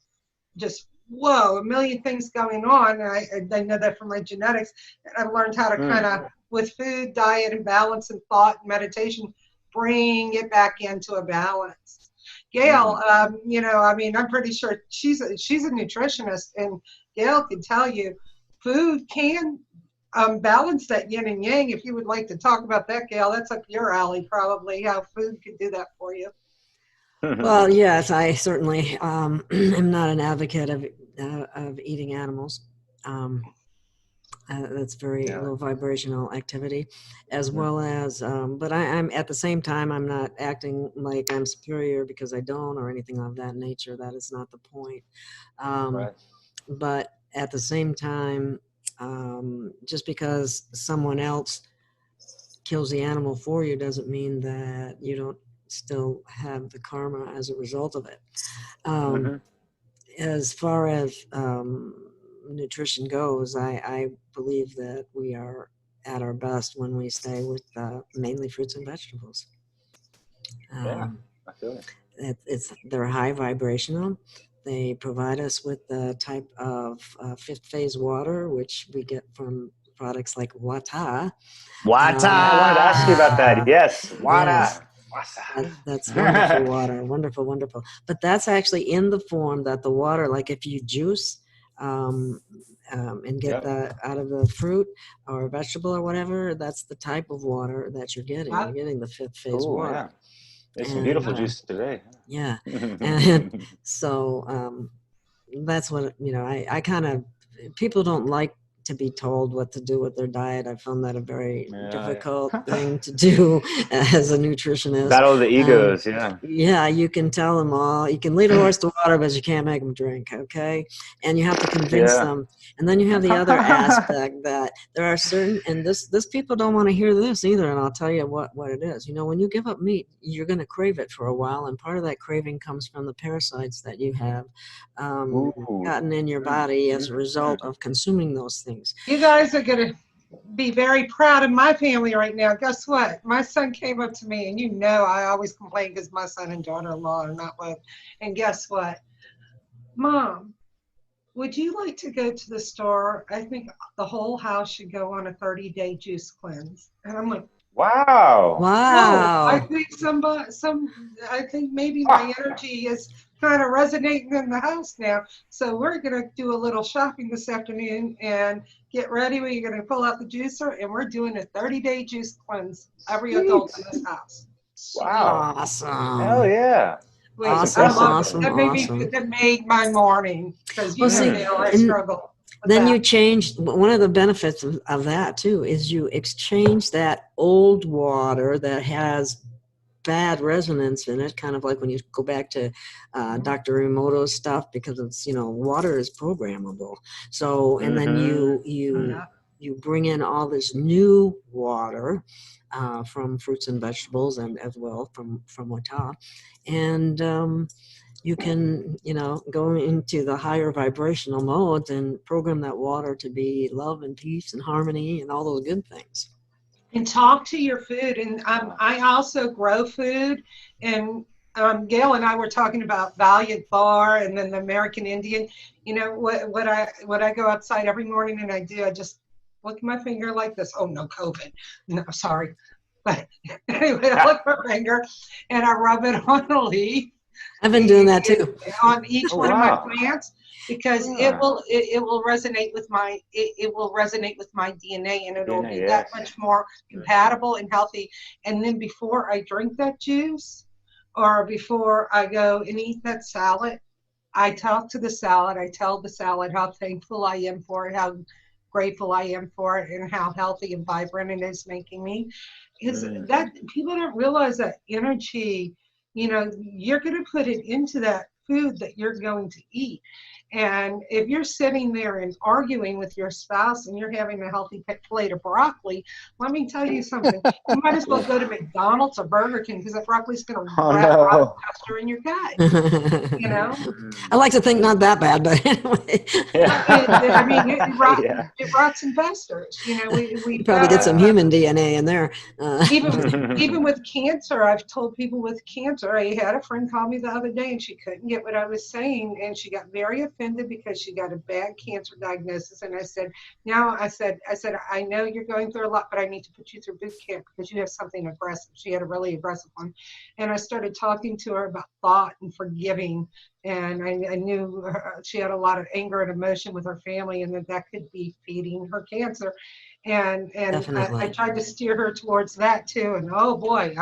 just whoa, a million things going on. And I know that from my genetics. And I've learned how to kind of, with food, diet, and balance, and thought, and meditation, bring it back into a balance. Gail, I'm pretty sure she's a nutritionist, and Gail can tell you, food can balance that yin and yang. If you would like to talk about that, Gail, that's up your alley, probably, how food could do that for you. Well, yes, I certainly am not an advocate of eating animals. That's very low vibrational activity, as well as, but I'm at the same time, I'm not acting like I'm superior because I don't, or anything of that nature. That is not the point. But at the same time, just because someone else kills the animal for you doesn't mean that you don't still have the karma as a result of it. As far as nutrition goes, I believe that we are at our best when we stay with mainly fruits and vegetables. I feel it. They're high vibrational. They provide us with the type of fifth phase water, which we get from products like Wata. I wanted to ask you about that. Yes, Wata. Yes. That's wonderful water. Wonderful, wonderful. But that's actually in the form that the water, like if you juice and get that out of the fruit or vegetable or whatever, that's the type of water that you're getting. You're getting the fifth phase water. Yeah. There's some beautiful juice today. Yeah. And so that's what, I kind of, people don't like to be told what to do with their diet. I found that a very difficult thing to do as a nutritionist. Battle of the egos, Yeah, you can tell them all. You can lead a horse to water, but you can't make them drink, okay? And you have to convince them. And then you have the other aspect that there are certain, and this people don't want to hear this either, and I'll tell you what it is. When you give up meat, you're going to crave it for a while, and part of that craving comes from the parasites that you have gotten in your body as a result of consuming those things. You guys are going to be very proud of my family right now. Guess what? My son came up to me, and I always complain because my son and daughter-in-law are not with. And guess what? Mom, would you like to go to the store? I think the whole house should go on a 30-day juice cleanse. And I'm like, Wow. Wow. I think I think maybe my energy is kind of resonating in the house now. So we're gonna do a little shopping this afternoon and get ready. We're gonna pull out the juicer and we're doing a 30-day juice cleanse. Every adult in this house. Wow. Awesome. Hell yeah. Wait, Awesome, I love awesome, it. awesome. That made my morning because Well, see, Gail, I and struggle with then that. you change, one of the benefits of that too is you exchange that old water that has bad resonance in it, kind of like when you go back to Dr. Emoto's stuff, because it's, water is programmable. So, and then you bring in all this new water from fruits and vegetables, and as well from Wata, and you can, go into the higher vibrational modes and program that water to be love and peace and harmony and all those good things. And talk to your food. And I also grow food. And Gail and I were talking about Valiant Bar and then the American Indian. What I go outside every morning and I do, I just look at my finger like this. Oh, no, COVID. No, sorry. But anyway, I look at my finger and I rub it on a leaf. I've been doing that too. On each one of my plants, because it will resonate with my DNA, and it'll be that much more compatible and healthy. And then before I drink that juice, or before I go and eat that salad, I talk to the salad. I tell the salad how thankful I am for it, how grateful I am for it, and how healthy and vibrant it is making me. Because that people don't realize that energy. You're going to put it into that food that you're going to eat. And if you're sitting there and arguing with your spouse and you're having a healthy plate of broccoli, let me tell you something. You might as well go to McDonald's or Burger King, because that broccoli's going to rot faster in your gut. I like to think not that bad, but anyway. It rots investors. We probably get some human DNA in there. Even with cancer, I've told people with cancer. I had a friend call me the other day and she couldn't get what I was saying, and she got very offended because she got a bad cancer diagnosis. And I said, I know you're going through a lot, but I need to put you through boot camp because you have something aggressive. She had a really aggressive one. And I started talking to her about thought and forgiving. And I knew she had a lot of anger and emotion with her family, and that could be feeding her cancer. And I tried to steer her towards that too. And oh boy,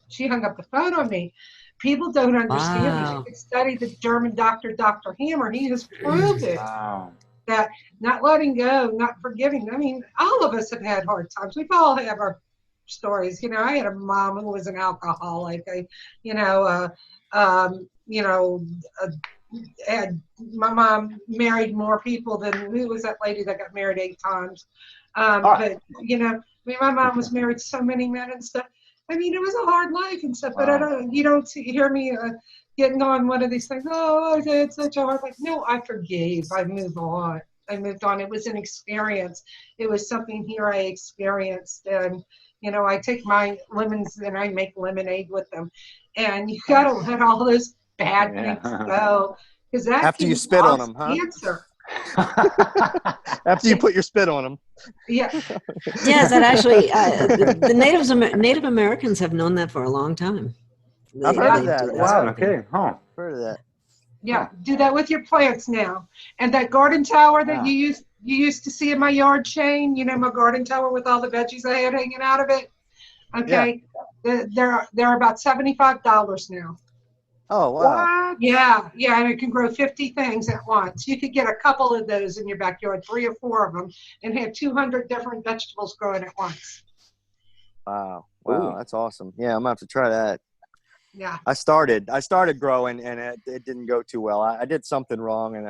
she hung up the phone on me. People don't understand. Wow. You can study the German doctor, Dr. Hammer. He has proven that not letting go, not forgiving. I mean, all of us have had hard times. We've all have our stories. I had a mom who was an alcoholic. My mom married more people than who was that lady that got married 8 times. But my mom was married to so many men and stuff. I mean, it was a hard life and stuff, but you don't hear me getting on one of these things. Oh, it's such a hard life. No, I forgave. I moved on. It was an experience. It was something here I experienced. And, I take my lemons and I make lemonade with them. And you got to let all those bad things go. Because that after you spit on them, huh? Cancer. After you put your spit on them. Yeah. Yes, that actually, the Native Americans have known that for a long time. I've heard of that. Wow, okay. Heard of that. Yeah, do that with your plants now. And that garden tower that you used to see in my yard, Shane, my garden tower with all the veggies I had hanging out of it. Okay. Yeah. They're about $75 now. Oh, wow. What? Yeah, and it can grow 50 things at once. You could get a couple of those in your backyard, 3 or 4 of them, and have 200 different vegetables growing at once. Wow, Ooh. That's awesome. Yeah, I'm gonna have to try that. Yeah. I started growing and it didn't go too well. I did something wrong, and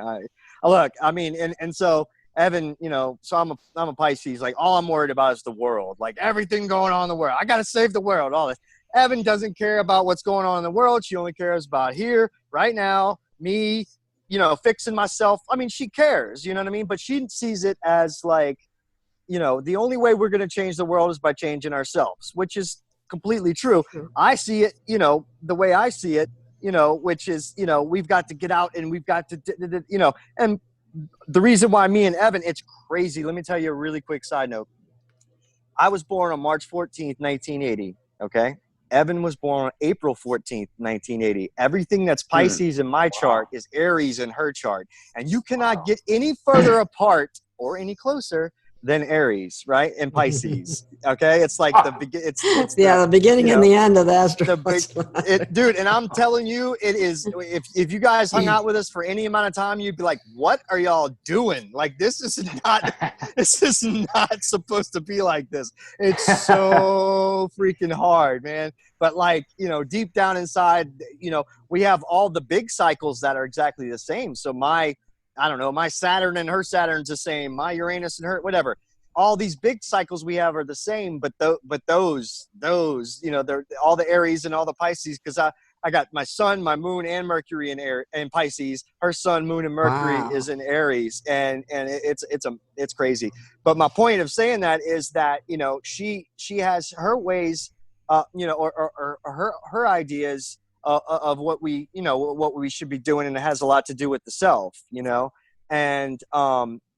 and so Evan, so I'm a Pisces. Like, all I'm worried about is the world, like everything going on in the world. I gotta save the world, all this. Evan doesn't care about what's going on in the world. She only cares about here, right now, me, fixing myself. I mean, she cares, you know what I mean? But she sees it as like, the only way we're going to change the world is by changing ourselves, which is completely true. I see it, the way I see it, which is, we've got to get out and we've got to, and the reason why me and Evan, it's crazy. Let me tell you a really quick side note. I was born on March 14th, 1980. Okay. Evan was born on April 14th, 1980. Everything that's Pisces in my chart is Aries in her chart. And you cannot get any further apart or any closer than Aries, right? And Pisces. Okay. It's like the the beginning and the end of the astro. Dude, and I'm telling you, it is, if you guys hung out with us for any amount of time, you'd be like, what are y'all doing? Like, this is not supposed to be like this. It's so freaking hard, man. But like, deep down inside, we have all the big cycles that are exactly the same. So my Saturn and her Saturn's the same. My Uranus and her, whatever. All these big cycles we have are the same, but those, they're all the Aries and all the Pisces, because I got my sun, my moon, and Mercury in Pisces. Her sun, moon, and Mercury is in Aries, and it's crazy. But my point of saying that is that she has her ways, or her ideas of what we should be doing, and it has a lot to do with the self, and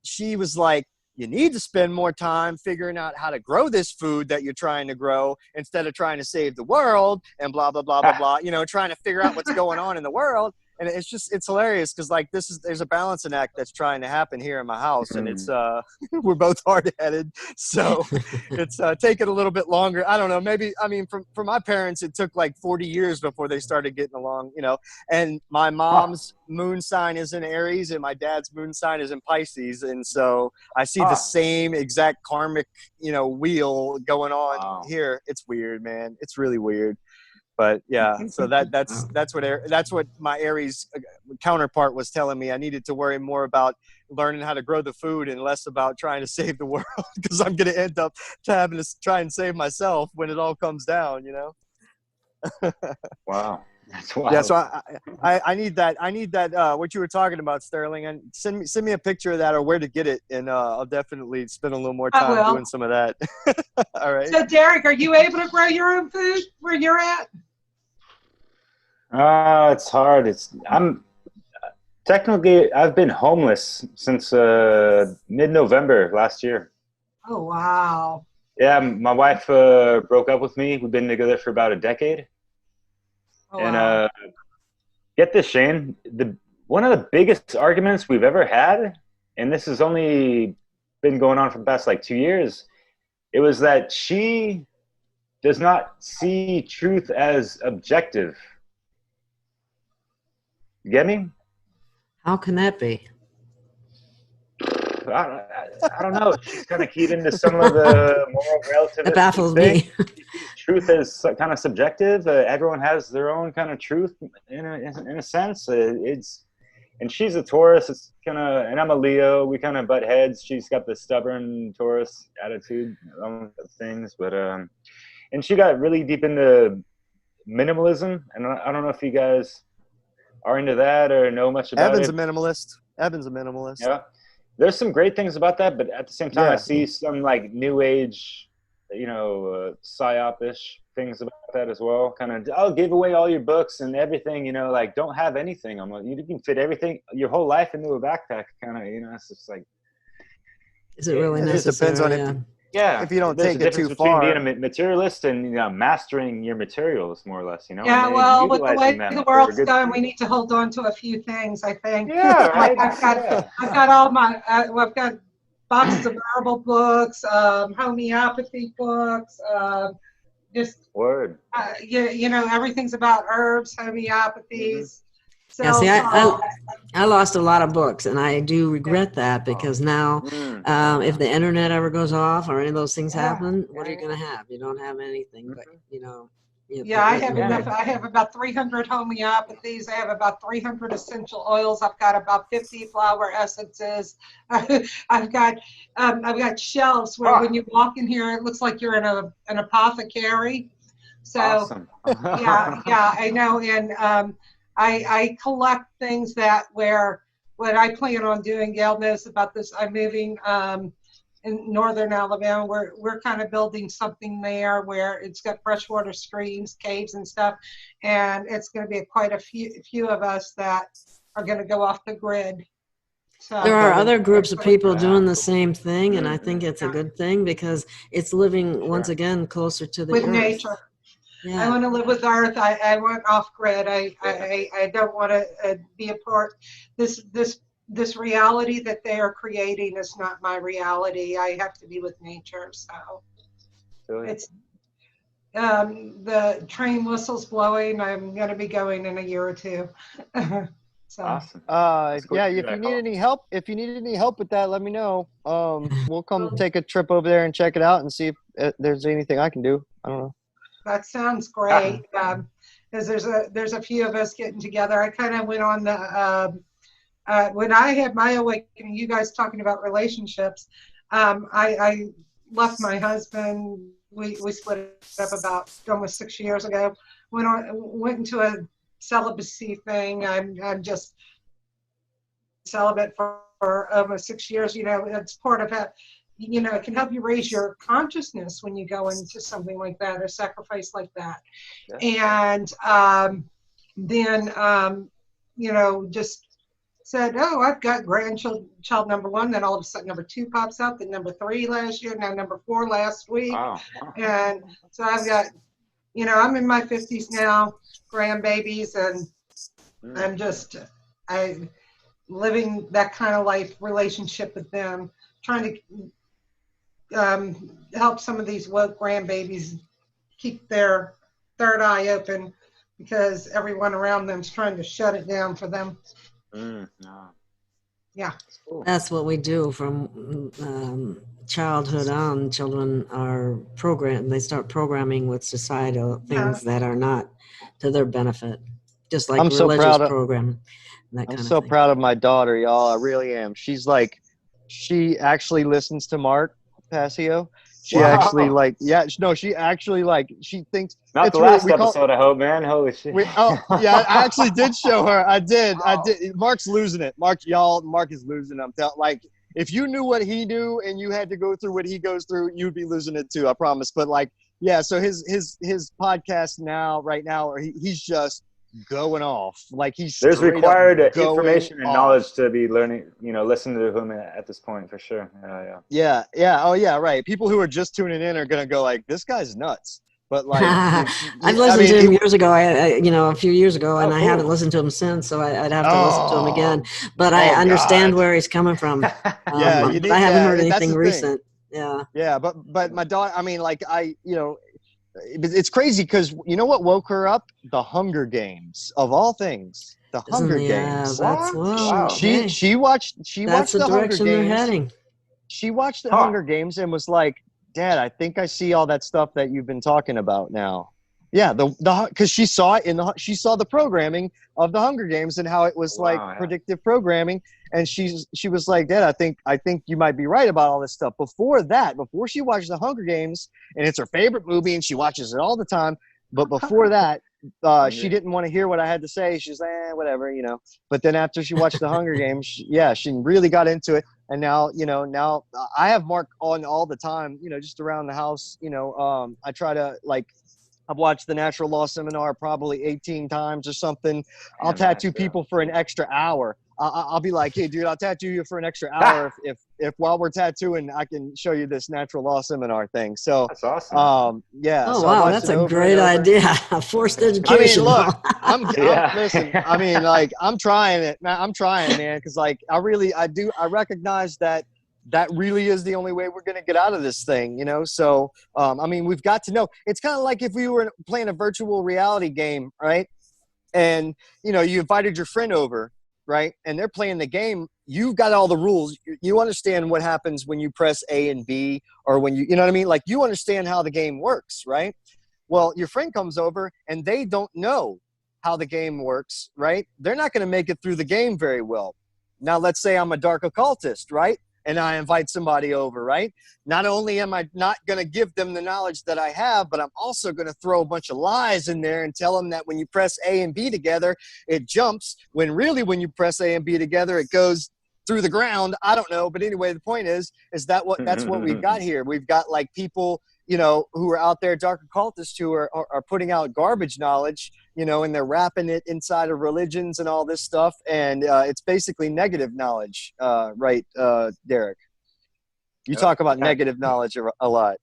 she was like, you need to spend more time figuring out how to grow this food that you're trying to grow instead of trying to save the world and blah, blah, blah, blah, blah, trying to figure out what's going on in the world. And it's hilarious because like there's a balancing act that's trying to happen here in my house, and it's we're both hard-headed, so it's taking a little bit longer. I don't know, maybe, I mean, for my parents it took like 40 years before they started getting along, and my mom's moon sign is in Aries and my dad's moon sign is in Pisces, and so I see the same exact karmic wheel going on here. It's weird, man. It's really weird. But yeah, so that's what my Aries counterpart was telling me. I needed to worry more about learning how to grow the food and less about trying to save the world, because I'm going to end up having to try and save myself when it all comes down, Wow, that's wild. Yeah, so I need that. What you were talking about, Sterling, and send me a picture of that or where to get it, and I'll definitely spend a little more time doing some of that. All right. So Derek, are you able to grow your own food where you're at? It's hard. I'm technically, I've been homeless since mid-November last year. Oh, wow. Yeah, my wife broke up with me. We've been together for about a decade. Oh, and wow. Get this, Shane, one of the biggest arguments we've ever had, and this has only been going on for the past like 2 years, it was that she does not see truth as objective. You get me? How can that be? I don't know. She's kind of keyed into some of the moral relativism. It baffles me. Truth is kind of subjective. Everyone has their own kind of truth in a sense. And she's a Taurus. It's kind of, and I'm a Leo. We kind of butt heads. She's got the stubborn Taurus attitude of things, but and she got really deep into minimalism. And I don't know if you guys are into that or know much about Evan's it. Evan's a minimalist. Yeah. There's some great things about that, but at the same time, I see some like new age, psyop-ish things about that as well. Kind of, give away all your books and everything, like don't have anything. I'm like, you can fit everything, your whole life into a backpack, kind of, it's just like. Is it really necessary? It just depends on it. Yeah, if you don't take it too far. Between being a materialist and mastering your materials, more or less, Yeah, well, with the way the world's going, we need to hold on to a few things, I think. Yeah, right. I've got all my, I've got boxes of herbal books, homeopathy books, just word. Everything's about herbs, homeopathies. Mm-hmm. Yeah, see, I lost a lot of books, and I do regret that, because now if the internet ever goes off or any of those things happen, what are you going to have? You don't have anything, but, I have enough. I have about 300 homeopathies. I have about 300 essential oils. I've got about 50 flower essences. I've got shelves where when you walk in here, it looks like you're in an apothecary. So, awesome. yeah, I know. And I collect things that what I plan on doing. Gail knows about this. I'm moving in northern Alabama. We're kind of building something there where it's got freshwater streams, caves, and stuff, and it's going to be quite a few of us that are going to go off the grid. So There are other groups of people Yeah. doing the same thing, and I Mhm. think it's a good thing because it's living once again closer to the with earth. nature. I Yeah. want to live with Earth. I want off grid. I don't want to be a part. This reality that they are creating is not my reality. I have to be with nature. So Brilliant. it's the train whistle's blowing. I'm going to be going in a year or two. So Awesome. That's cool Yeah, to hear if you that, need Paul. any help, with that, let me know. We'll come take a trip over there and check it out and see if there's anything I can do. I don't know. that sounds great. Because there's a few of us getting together. I kind of went on the when I had my awakening. You guys talking about relationships. I left my husband. We split up about almost 6 years ago. Went into a celibacy thing. I'm just celibate for almost 6 years. You know, it's part of it. You know, it can help you raise your consciousness when you go into something like that, a sacrifice like that. Yeah. And then, you know, just said, oh, I've got child number 1. Then all of a sudden number 2 pops up, then number 3 last year, now number 4 last week. Wow. And so I've got, you know, I'm in my 50s now, grandbabies, and I'm just, living that kind of life relationship with them, trying to help some of these woke grandbabies keep their third eye open because everyone around them is trying to shut it down for them. No. Yeah. Cool. That's what we do from childhood on. Children are programmed. They start programming with societal things that are not to their benefit, just like I'm so religious proud of- program, that I'm kind so of thing. proud of my daughter, y'all. I really am. She actually listens to Mark Passio. She Wow. actually she actually she thinks Not it's the really, last episode, I hope, man. Holy shit. I actually did show her. I did. Mark's losing it. Mark is losing it. I'm like, if you knew what he knew and you had to go through what he goes through, you'd be losing it too, I promise. But so his podcast right now, he's just going off. Like he's There's straight up required going information and off. knowledge to be learning, listening to him at this point for sure. Yeah. Oh yeah, right. People who are just tuning in are gonna go like, this guy's nuts. But like, I've listened to him years ago. A few years ago, and I haven't listened to him since. So I'd have to listen to him again. But I understand where he's coming from. Yeah, but I haven't heard that's anything the recent. thing. Yeah. Yeah, but my daughter. I mean, it's crazy because you know what woke her up? The Hunger Games, of all things. The Hunger Games. That's Wow. She watched that's the the Hunger direction they're Games. heading. She watched the Hunger Games and was like, Dad, I think I see all that stuff that you've been talking about now. Yeah, because she saw it she saw the programming of the Hunger Games and how it was predictive programming, and she was like, Dad, I think you might be right about all this stuff. Before she watched the Hunger Games, and it's her favorite movie, and she watches it all the time. But before that, she didn't want to hear what I had to say. She's like, whatever, But then after she watched the Hunger Games, she really got into it. And now I have Mark on all the time, just around the house. I try to I've watched the Natural Law Seminar probably 18 times or something. I'll tattoo people for an extra hour. I'll be like, hey, dude, I'll tattoo you for an extra hour if while we're tattooing, I can show you this Natural Law Seminar thing. So that's awesome. Yeah. Oh, so wow, that's a great idea. Forced education. I mean, look, listen. I mean, I'm trying it, man. I'm trying, man, because I recognize that really is the only way we're going to get out of this thing, So, I mean, we've got to know. It's kind of like if we were playing a virtual reality game, right? And, you invited your friend over, right? And they're playing the game. You've got all the rules. You understand what happens when you press A and B, or when you know what I mean? Like, you understand how the game works, right? Well, your friend comes over and they don't know how the game works, right? They're not going to make it through the game very well. Now, let's say I'm a dark occultist, right? And I invite somebody over, right? Not only am I not going to give them the knowledge that I have, but I'm also going to throw a bunch of lies in there and tell them that when you press A and B together, it jumps. When really, when you press A and B together, it goes through the ground. I don't know. But anyway, the point is that's what we've got here. We've got people, who are out there, dark occultists who are putting out garbage knowledge, you know, and they're wrapping it inside of religions and all this stuff. And it's basically negative knowledge, right, Derek? You talk about negative knowledge a lot.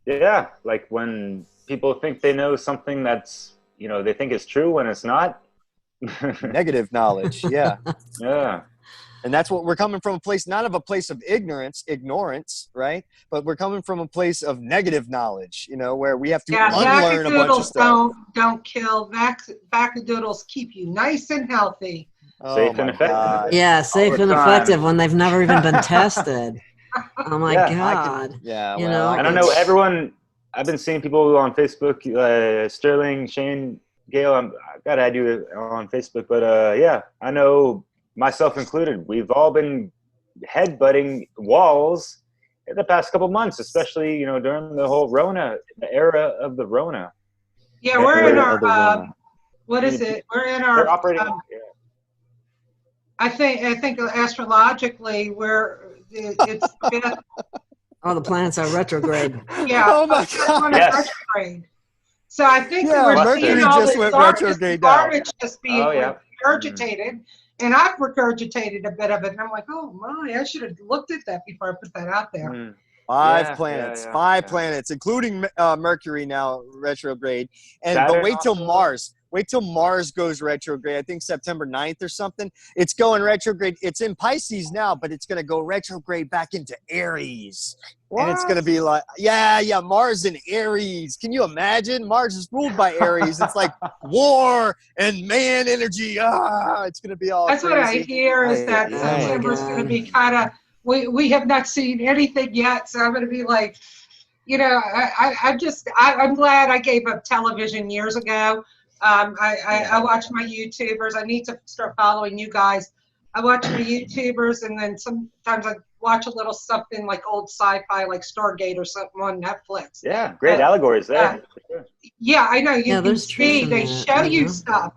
Yeah, like when people think they know something that's, you know, they think is true when it's not. Negative knowledge, yeah. Yeah. And that's what we're coming from, a place, not of a place of ignorance, right? But we're coming from a place of negative knowledge, you know, where we have to unlearn a bunch of stuff. Don't kill. Vaccadoodles keep you nice and healthy. Safe and effective. Yeah, safe and effective when they've never even been tested. Oh my God. Yeah. You know, I don't know everyone. I've been seeing people on Facebook, Sterling, Shane, Gail. I gotta add you on Facebook, but yeah, I know myself included. We've all been headbutting walls in the past couple months, especially, you know, during the whole Rona, the era of the Rona. Yeah, we're in our what is it? We're in our operating. I think astrologically it's oh, the planets are retrograde. Yeah. Oh my God. Yes. Retrograde. So I think that we're seeing all this garbage just being regurgitated, and I've regurgitated a bit of it, and I'm like, oh my, I should have looked at that before I put that out there. Five planets, including Mercury now retrograde, and Saturn but wait till Mars. Wait till Mars goes retrograde. I think September 9th or something. It's going retrograde. It's in Pisces now, but it's going to go retrograde back into Aries. What? And it's going to be like, yeah, Mars in Aries. Can you imagine? Mars is ruled by Aries. It's like war and man energy. It's going to be all That's crazy. What I hear is that September is going to be kind of, we have not seen anything yet. So I'm going to be like, you know, I'm glad I gave up television years ago. I watch my YouTubers. I need to start following you guys. I watch my YouTubers, and then sometimes I watch a little something like old sci-fi, like Stargate or something on Netflix. Yeah, great allegories there. Yeah, I know. You can see they show you stuff.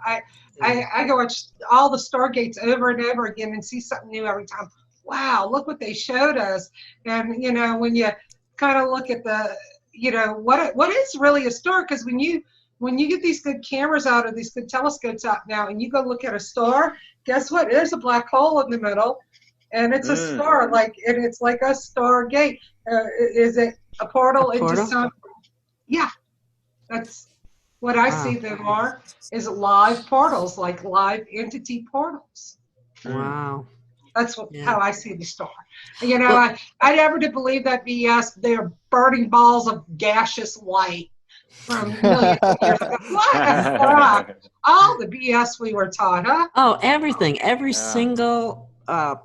I go watch all the Stargates over and over again and see something new every time. Wow, look what they showed us. And you know, when you kind of look at the, you know, what is really a star, because when you get these good cameras out or these good telescopes out now and you go look at a star, guess what? There's a black hole in the middle, and it's a star, and it's like a Stargate. Is it a portal into some? Yeah, that's what I see them are, is live portals, like live entity portals. Wow. That's how I see the star. You know, I never did believe that BS. They're burning balls of gaseous light from millions of years ago. What the fuck? All the BS we were taught, huh? Oh, everything. Every single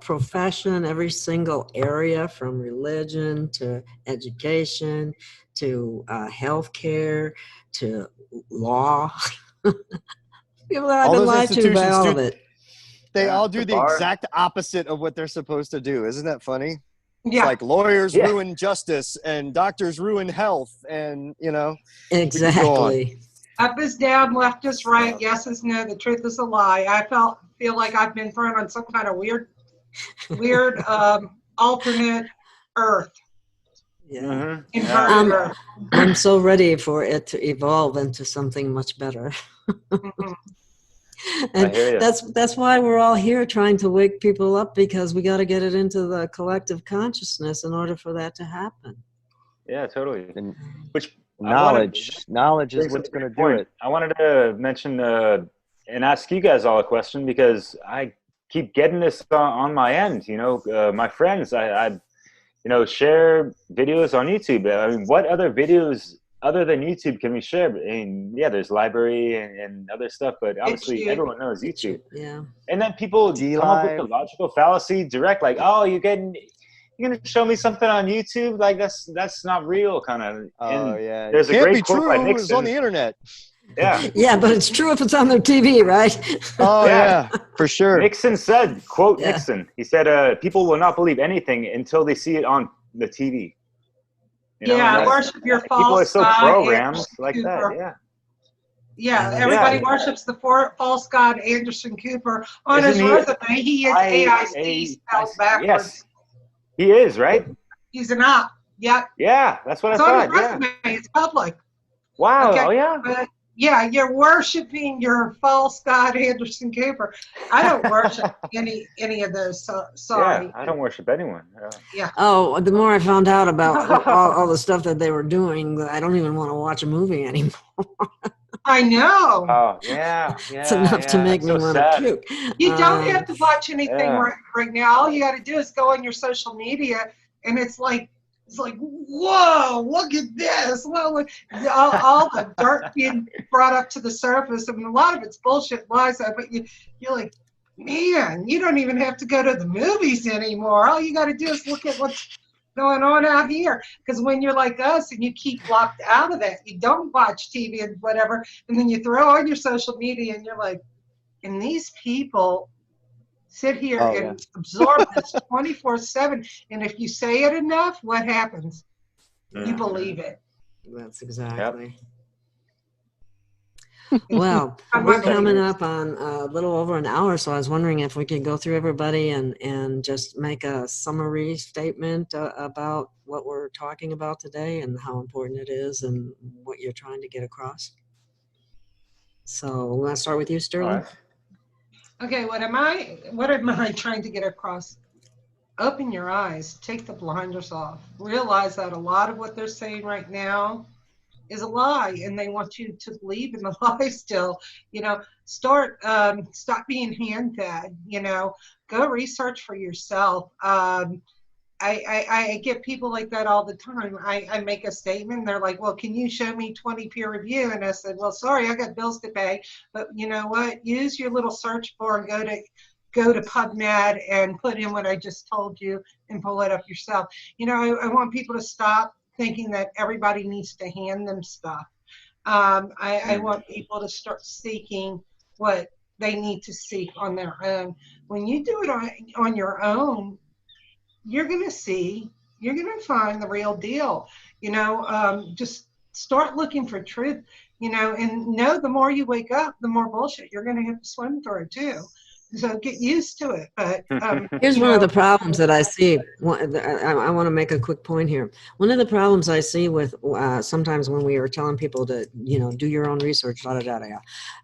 profession, every single area, from religion to education to healthcare to law. People that I've been lied to by all of it. They all do the exact opposite of what they're supposed to do. Isn't that funny? Yeah. It's like lawyers ruin justice and doctors ruin health, and you know. Exactly. Up is down, left is right, yes is no, the truth is a lie. I feel like I've been thrown on some kind of weird alternate Earth. Yeah. Inverted Earth. I'm so ready for it to evolve into something much better. And that's why we're all here, trying to wake people up, because we got to get it into the collective consciousness in order for that to happen. Yeah, totally. And knowledge is what's going to do it. I wanted to mention and ask you guys all a question, because I keep getting this on my end. You know, my friends, I you know, share videos on YouTube. I mean, what other videos other than YouTube can we share? I mean, yeah, there's library and other stuff, but obviously everyone knows YouTube. Yeah. And then people come up with the logical fallacy direct, like, oh, you're gonna show me something on YouTube? Like that's not real, kind of. Oh yeah. There's a great quote by Nixon. It's on the internet. Yeah. Yeah, but it's true if it's on their TV, right? Oh yeah, for sure. Nixon said, quote Nixon. He said, people will not believe anything until they see it on the TV. You know, worship your false people are so god, programmed like that. Yeah, everybody worships the false god Anderson Cooper. On his resume, he is AIC spelled backwards. Yes, he is, right? He's an op. Yep. Yeah, that's what I thought. On his resume, it's public. Wow. Okay. Oh yeah. Yeah, you're worshiping your false god Anderson Cooper. I don't worship any of those. So, sorry. Yeah, I don't worship anyone. Yeah. Oh, the more I found out about all the stuff that they were doing, I don't even want to watch a movie anymore. I know. Oh, yeah, It's yeah, enough to yeah. make It's me so want to sad. puke. You don't have to watch anything Yeah. right now. All you got to do is go on your social media, and it's like, whoa, look at this. Well, all the dirt being brought up to the surface. I mean, a lot of it's bullshit lies, but you're like, man, you don't even have to go to the movies anymore. All you got to do is look at what's going on out here. Because when you're like us and you keep locked out of that, you don't watch TV and whatever, and then you throw on your social media and you're like, and these people sit here and absorb this 24/7. And if you say it enough, what happens? You believe it. That's exactly. Well, we're coming up on a little over an hour, so I was wondering if we could go through everybody and just make a summary statement about what we're talking about today and how important it is and what you're trying to get across. So we want to start with you, Sterling? All right. Okay, what am I trying to get across? Open your eyes, take the blinders off. Realize that a lot of what they're saying right now is a lie, and they want you to believe in the lie still. Stop being hand-fed, go research for yourself. I get people like that all the time. I make a statement, and they're like, well, can you show me 20 peer review? And I said, well, sorry, I got bills to pay. But you know what? Use your little search bar and go to PubMed and put in what I just told you and pull it up yourself. I want people to stop thinking that everybody needs to hand them stuff. I want people to start seeking what they need to seek on their own. When you do it on your own, you're going to find the real deal. Just start looking for truth, and know the more you wake up, the more bullshit you're going to have to swim through too. So get used to it. But here's one of the problems that I see. I want to make a quick point here. One of the problems I see with sometimes when we are telling people to, do your own research,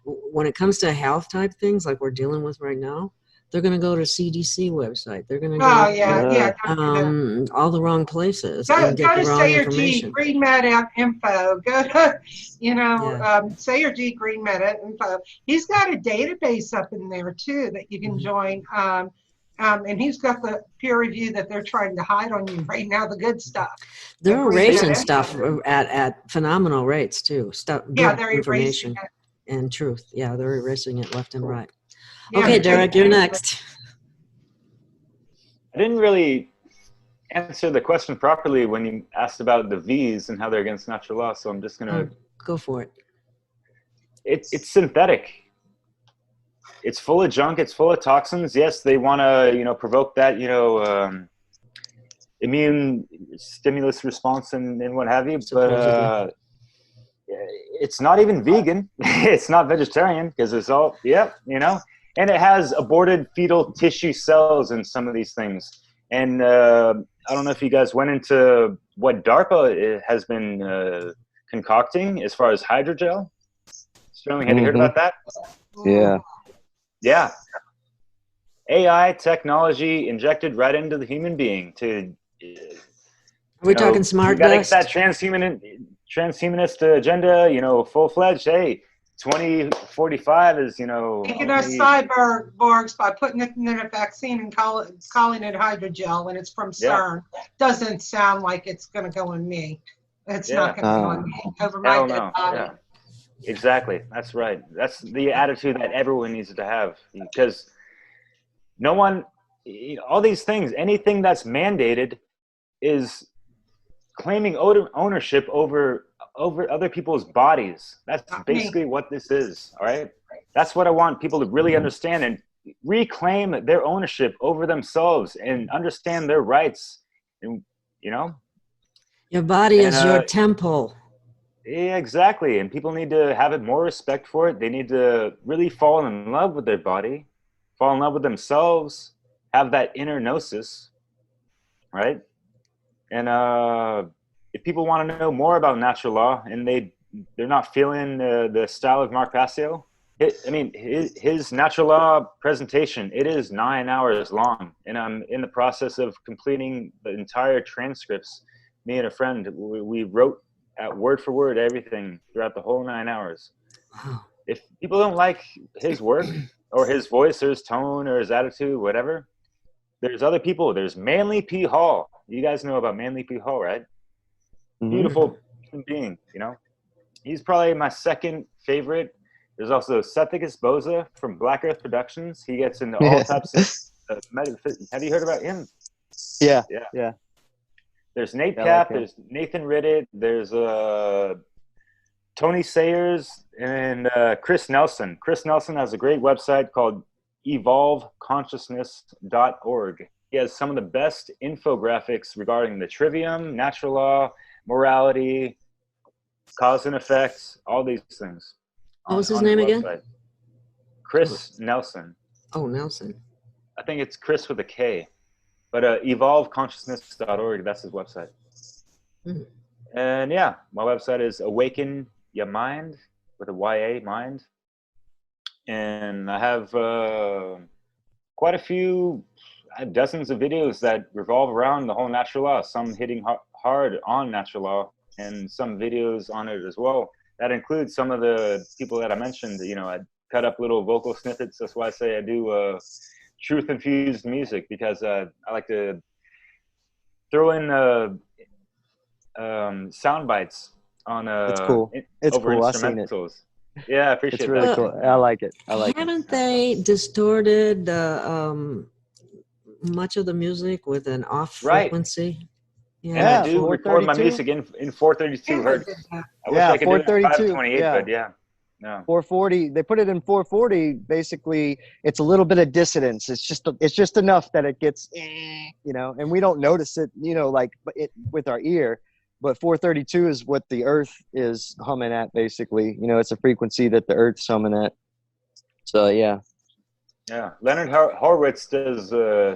when it comes to health type things like we're dealing with right now, they're going to go to CDC website. They're going to go all the wrong places and get the wrong information. Go to SayerG Info. Go to, SayerG Green Med Info. He's got a database up in there too that you can join. And he's got the peer review that they're trying to hide on you right now, the good stuff. They're erasing stuff at phenomenal rates too. They're information erasing it. And truth. Yeah, they're erasing it left and right. Yeah, okay, Derek, you're next. I didn't really answer the question properly when you asked about the V's and how they're against natural law, so I'm just going to... go for it. It's synthetic. It's full of junk. It's full of toxins. Yes, they want to, provoke that, immune stimulus response and what have you, but it's not even vegan. It's not vegetarian because it's all, and it has aborted fetal tissue cells in some of these things. And I don't know if you guys went into what DARPA has been concocting as far as hydrogel. Sterling, have you heard about that? Yeah. Yeah. AI technology injected right into the human being to... Are we talking smart dust? dust? That transhumanist agenda, full-fledged. Hey, 2045 is, making us cyborgs by putting it in a vaccine and calling it hydrogel when it's from CERN. Doesn't sound like it's going to go in me. It's not going to go in me. Over my dead body. Yeah. Exactly. That's right. That's the attitude that everyone needs to have, because no one, all these things, anything that's mandated is claiming ownership over other people's bodies. That's basically what this is. All right. That's what I want people to really understand and reclaim their ownership over themselves and understand their rights. And, your body is your temple. Yeah, exactly. And people need to have it more respect for it. They need to really fall in love with their body, fall in love with themselves, have that inner gnosis, right? And if people want to know more about natural law and they they're not feeling the style of Mark Passio. His natural law presentation, it is 9 hours long, and I'm in the process of completing the entire transcripts. Me and a friend, we wrote at word for word everything throughout the whole 9 hours. Wow. If people don't like his work or his voice or his tone or his attitude, whatever, there's other people. There's Manly P. Hall. You guys know about Manly P. Hall, right? Mhm. Beautiful human being, you know. He's probably my second favorite. There's also Sethicus Boza from Black Earth Productions. He gets into all types of metaphysics. Have you heard about him? Yeah. There's Nate I Cap. like him. There's Nathan Ridditt. There's Tony Sayers and Chris Nelson. Chris Nelson has a great website called evolveconsciousness.org. He has some of the best infographics regarding the trivium, natural law, morality, cause and effects, all these things. What was his name again? Chris Nelson. Oh, Nelson. I think it's Chris with a K. But evolveconsciousness.org, that's his website. Hmm. And yeah, my website is AwakenYaMind with a Y-A, mind. And I have quite a few, dozens of videos that revolve around the whole natural law, some hitting hard on natural law, and some videos on it as well. That includes some of the people that I mentioned. You know, I cut up little vocal snippets. That's why I say I do truth-infused music, because I like to throw in sound bites on It's cool. It's over cool. I've seen it. instrumentals. Yeah, I appreciate It's really that. cool. I like it. Haven't they distorted much of the music with an off Right. frequency? And Yeah, I do record my 432. music in 432 Yeah, hertz. I wish Yeah, I could do it in 432, 528, yeah. but yeah. No. 440. They put it in 440. Basically, it's a little bit of dissonance. It's just enough that it gets, you know, and we don't notice it, you know, like with our ear. But 432 is what the Earth is humming at, basically. You know, it's a frequency that the Earth's humming at. So yeah. Yeah, Leonard Horowitz does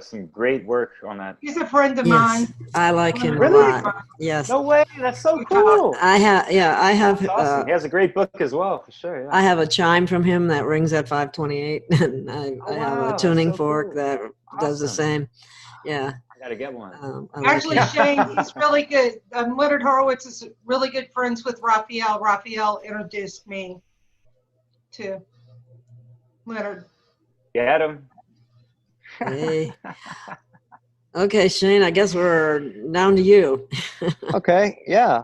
some great work on that. He's a friend of Yes, mine. I like him Really? a lot. Yes, No way, that's so cool. I have. Yeah, I have. That's awesome. He has a great book as well, for sure. Yeah. I have a chime from him that rings at 528, and I have wow, a tuning that's so fork cool. that does the Awesome. same. Yeah. I gotta get one. I like Actually, him. Shane, he's really good. Leonard Horowitz is really good friends with Raphael. Raphael introduced me to Leonard. Get him. Hey. Okay, Shane, I guess we're down to you. Okay. Yeah.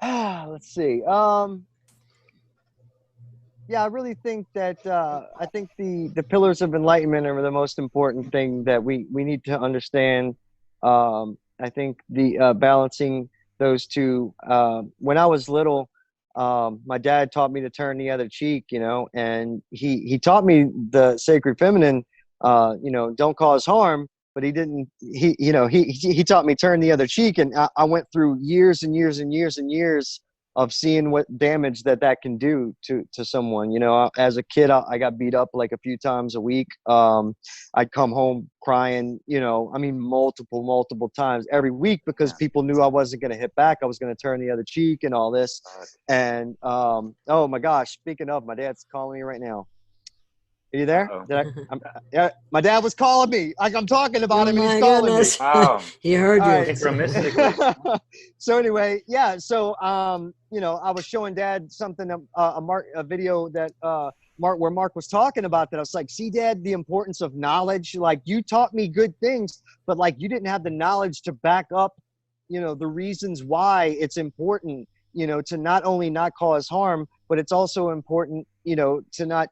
Let's see. Yeah, I really think that I think the pillars of enlightenment are the most important thing that we need to understand. I think the balancing those two. When I was little, my dad taught me to turn the other cheek, you know, and he taught me the sacred feminine, you know, don't cause harm. But he didn't. He taught me turn the other cheek, and I went through years and years and years and years of seeing what damage that can do to someone. You know, as a kid, I got beat up like a few times a week. I'd come home crying, you know, I mean, multiple times every week, because people knew I wasn't going to hit back. I was going to turn the other cheek and all this. And, oh my gosh, speaking of, my dad's calling me right now. Are you there? Yeah, my dad was calling me. Like, I'm talking about him, and he's calling me. Wow. He heard you. Synchronistically. So anyway, yeah. So you know, I was showing Dad something, a video that where Mark was talking about that. I was like, see, Dad, the importance of knowledge. Like, you taught me good things, but like, you didn't have the knowledge to back up, you know, the reasons why it's important, you know, to not only not cause harm, but it's also important, you know, to not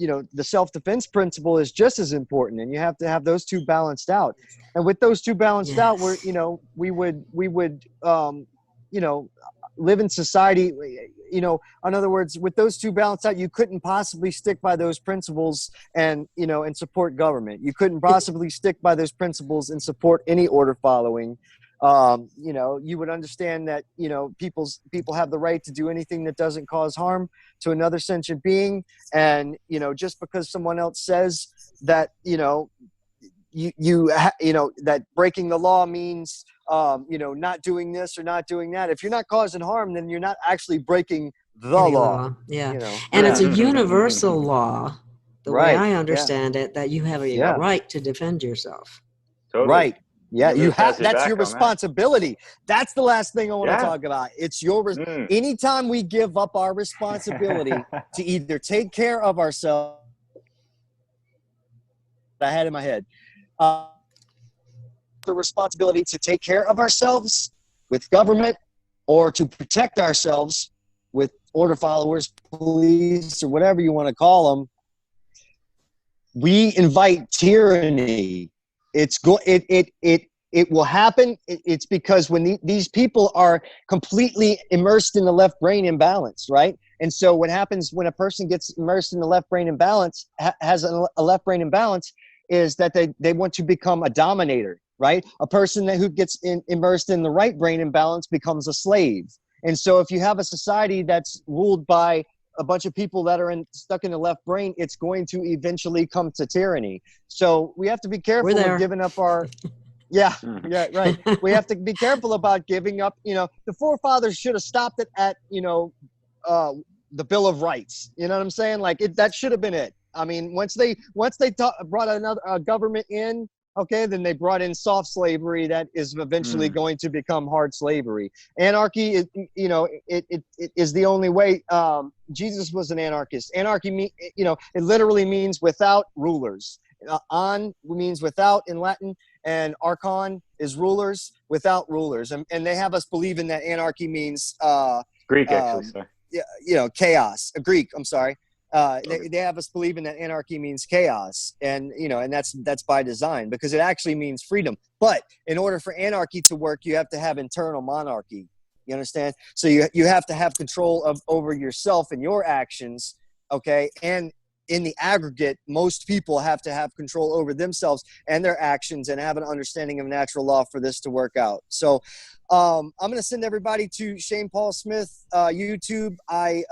you know, the self-defense principle is just as important, and you have to have those two balanced out. And with those two balanced out, we're, you know, we would you know, live in society, you know, in other words, with those two balanced out, you couldn't possibly stick by those principles and, you know, and support government. You couldn't possibly stick by those principles and support any order following. You know, you would understand that, you know, people have the right to do anything that doesn't cause harm to another sentient being. And, you know, just because someone else says that, you know, you know, that breaking the law means not doing this or not doing that. If you're not causing harm, then you're not actually breaking the Any law. Yeah. You know? And it's a universal law, the way Right. I understand it, that you have a right to defend yourself. Totally. Right. Yeah, Nobody you has have. That's back your on that. responsibility. That's the last thing I want to talk about. It's your. Anytime we give up our responsibility to either take care of ourselves, I had in my head, the responsibility to take care of ourselves with government, or to protect ourselves with order followers, police, or whatever you want to call them. We invite tyranny. It will happen. It's because when these people are completely immersed in the left brain imbalance, right? And so what happens when a person gets immersed in the left brain imbalance, has a left brain imbalance, is that they want to become a dominator, right? A person who gets immersed in the right brain imbalance becomes a slave. And so if you have a society that's ruled by a bunch of people that are stuck in the left brain, it's going to eventually come to tyranny. So we have to be careful of giving up our... Yeah, right. We have to be careful about giving up. The forefathers should have stopped it at, the Bill of Rights. You know what I'm saying? Like that should have been it. I mean, once they brought another government in, okay, then they brought in soft slavery that is eventually going to become hard slavery. Anarchy is, it is the only way. Jesus was an anarchist. Anarchy, it literally means without rulers. On means without in Latin, and archon is rulers without rulers. And they have us believing that anarchy means Greek, actually, sorry. Chaos. Greek, I'm sorry. They have us believing that anarchy means chaos, and and that's by design, because it actually means freedom. But in order for anarchy to work, you have to have internal monarchy. You understand? So you have to have control over yourself and your actions, okay? And in the aggregate, most people have to have control over themselves and their actions and have an understanding of natural law for this to work out. So I'm going to send everybody to Shane Paul Smith YouTube. I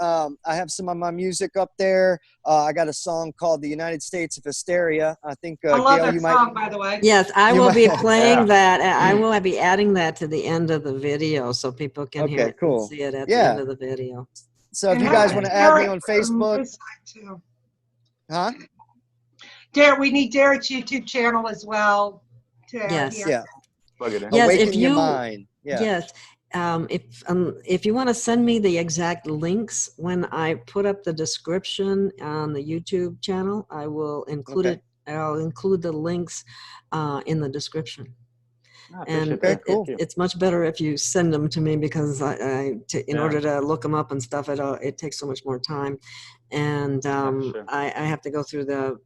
have some of my music up there. I got a song called "The United States of Hysteria." I think I love Gail, that song, by the way. Yes, I will be playing that. I will be adding that to the end of the video so people can hear it and see it at the end of the video. So if you guys want to add me on Facebook. Huh? We need Derek's YouTube channel as well. Yes. Yeah. Plug it in. Yes. AwakenYaMind. Yeah. Yes. If you want to send me the exact links when I put up the description on the YouTube channel, I will include it. I'll include the links in the description. And it's much better if you send them to me, because in order to look them up and stuff, it takes so much more time, and I have to go through the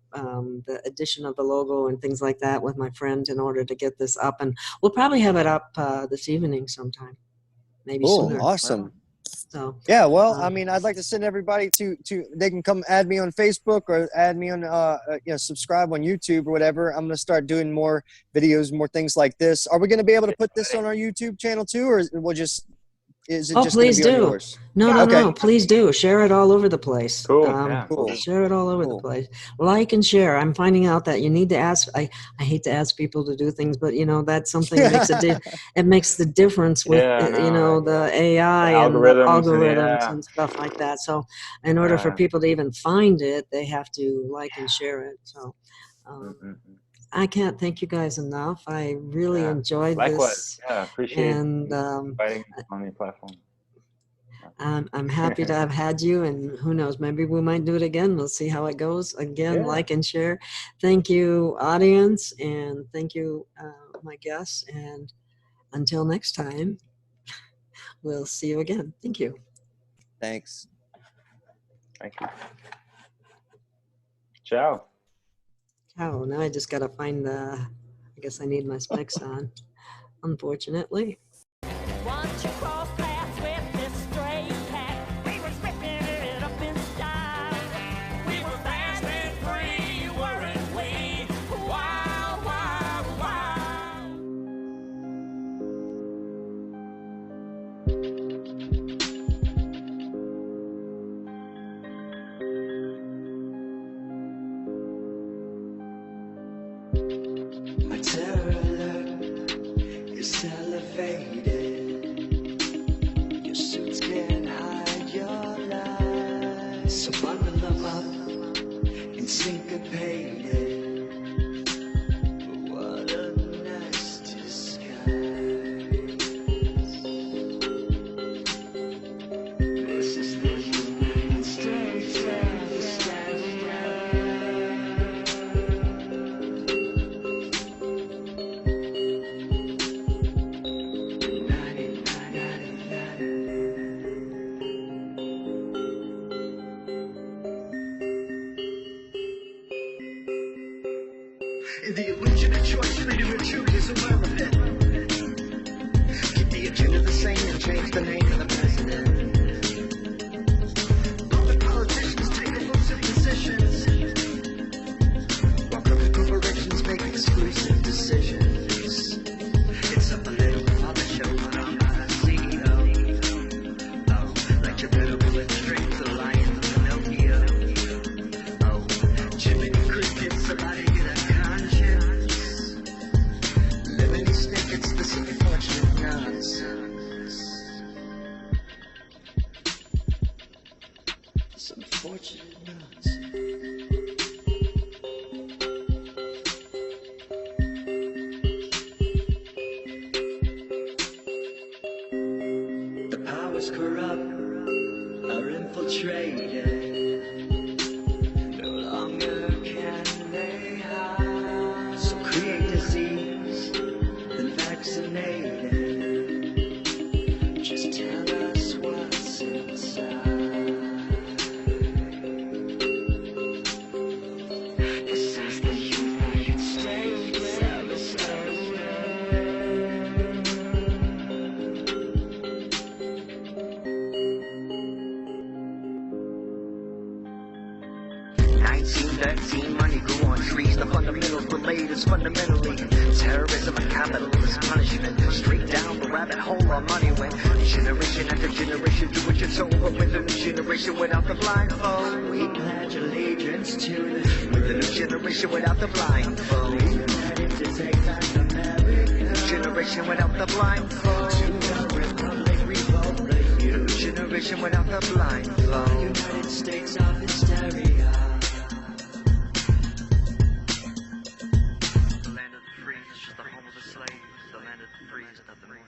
addition of the logo and things like that with my friend in order to get this up, and we'll probably have it up this evening sometime, maybe sooner. Awesome. So yeah, well, I mean, I'd like to send everybody to they can come add me on Facebook or add me on subscribe on YouTube or whatever. I'm gonna start doing more videos, more things like this. Are we gonna be able to put this on our YouTube channel too, or is it just please gonna be do. on yours? No, please do. Share it all over the place. Cool. Share it all over the place. Like and share. I'm finding out that you need to ask. I hate to ask people to do things, but that's something that makes it makes the difference with the AI and the algorithms and stuff like that. So in order for people to even find it, they have to like and share it. So I can't thank you guys enough. I really enjoyed this. Yeah, appreciate and inviting on your platform. I'm happy to have had you, and who knows, maybe we might do it again. We'll see how it goes. Again, like and share. Thank you, audience, and thank you, my guests. And until next time, we'll see you again. Thank you. Thanks. Thank you. Ciao. Oh, now I just gotta find I guess I need my specs on, unfortunately. Once you cross paths with this stray cat, we were ripping it up in style. We were fast and free, weren't we? Wild, wild, wild. My terror alert is elevated. powers corrupt are infiltrated. No longer can they hide. So create disease, then vaccinate it. Just tell us what's inside. This is the United States. 1913, money grew on trees. The fundamentals relate is fundamentally terrorism and capitalist punishment. Straight down the rabbit hole our money went. Generation after generation do what you're told, but with the new generation without the blindfold, we pledge allegiance to the truth. With the new generation without the blindfold, we pledge to take back America. New generation without the blindfold, to the republic revolt the youth. New generation without the blindfold. United States of hysteria. The land of the free is just the home of the slaves. The land of the free is not the most.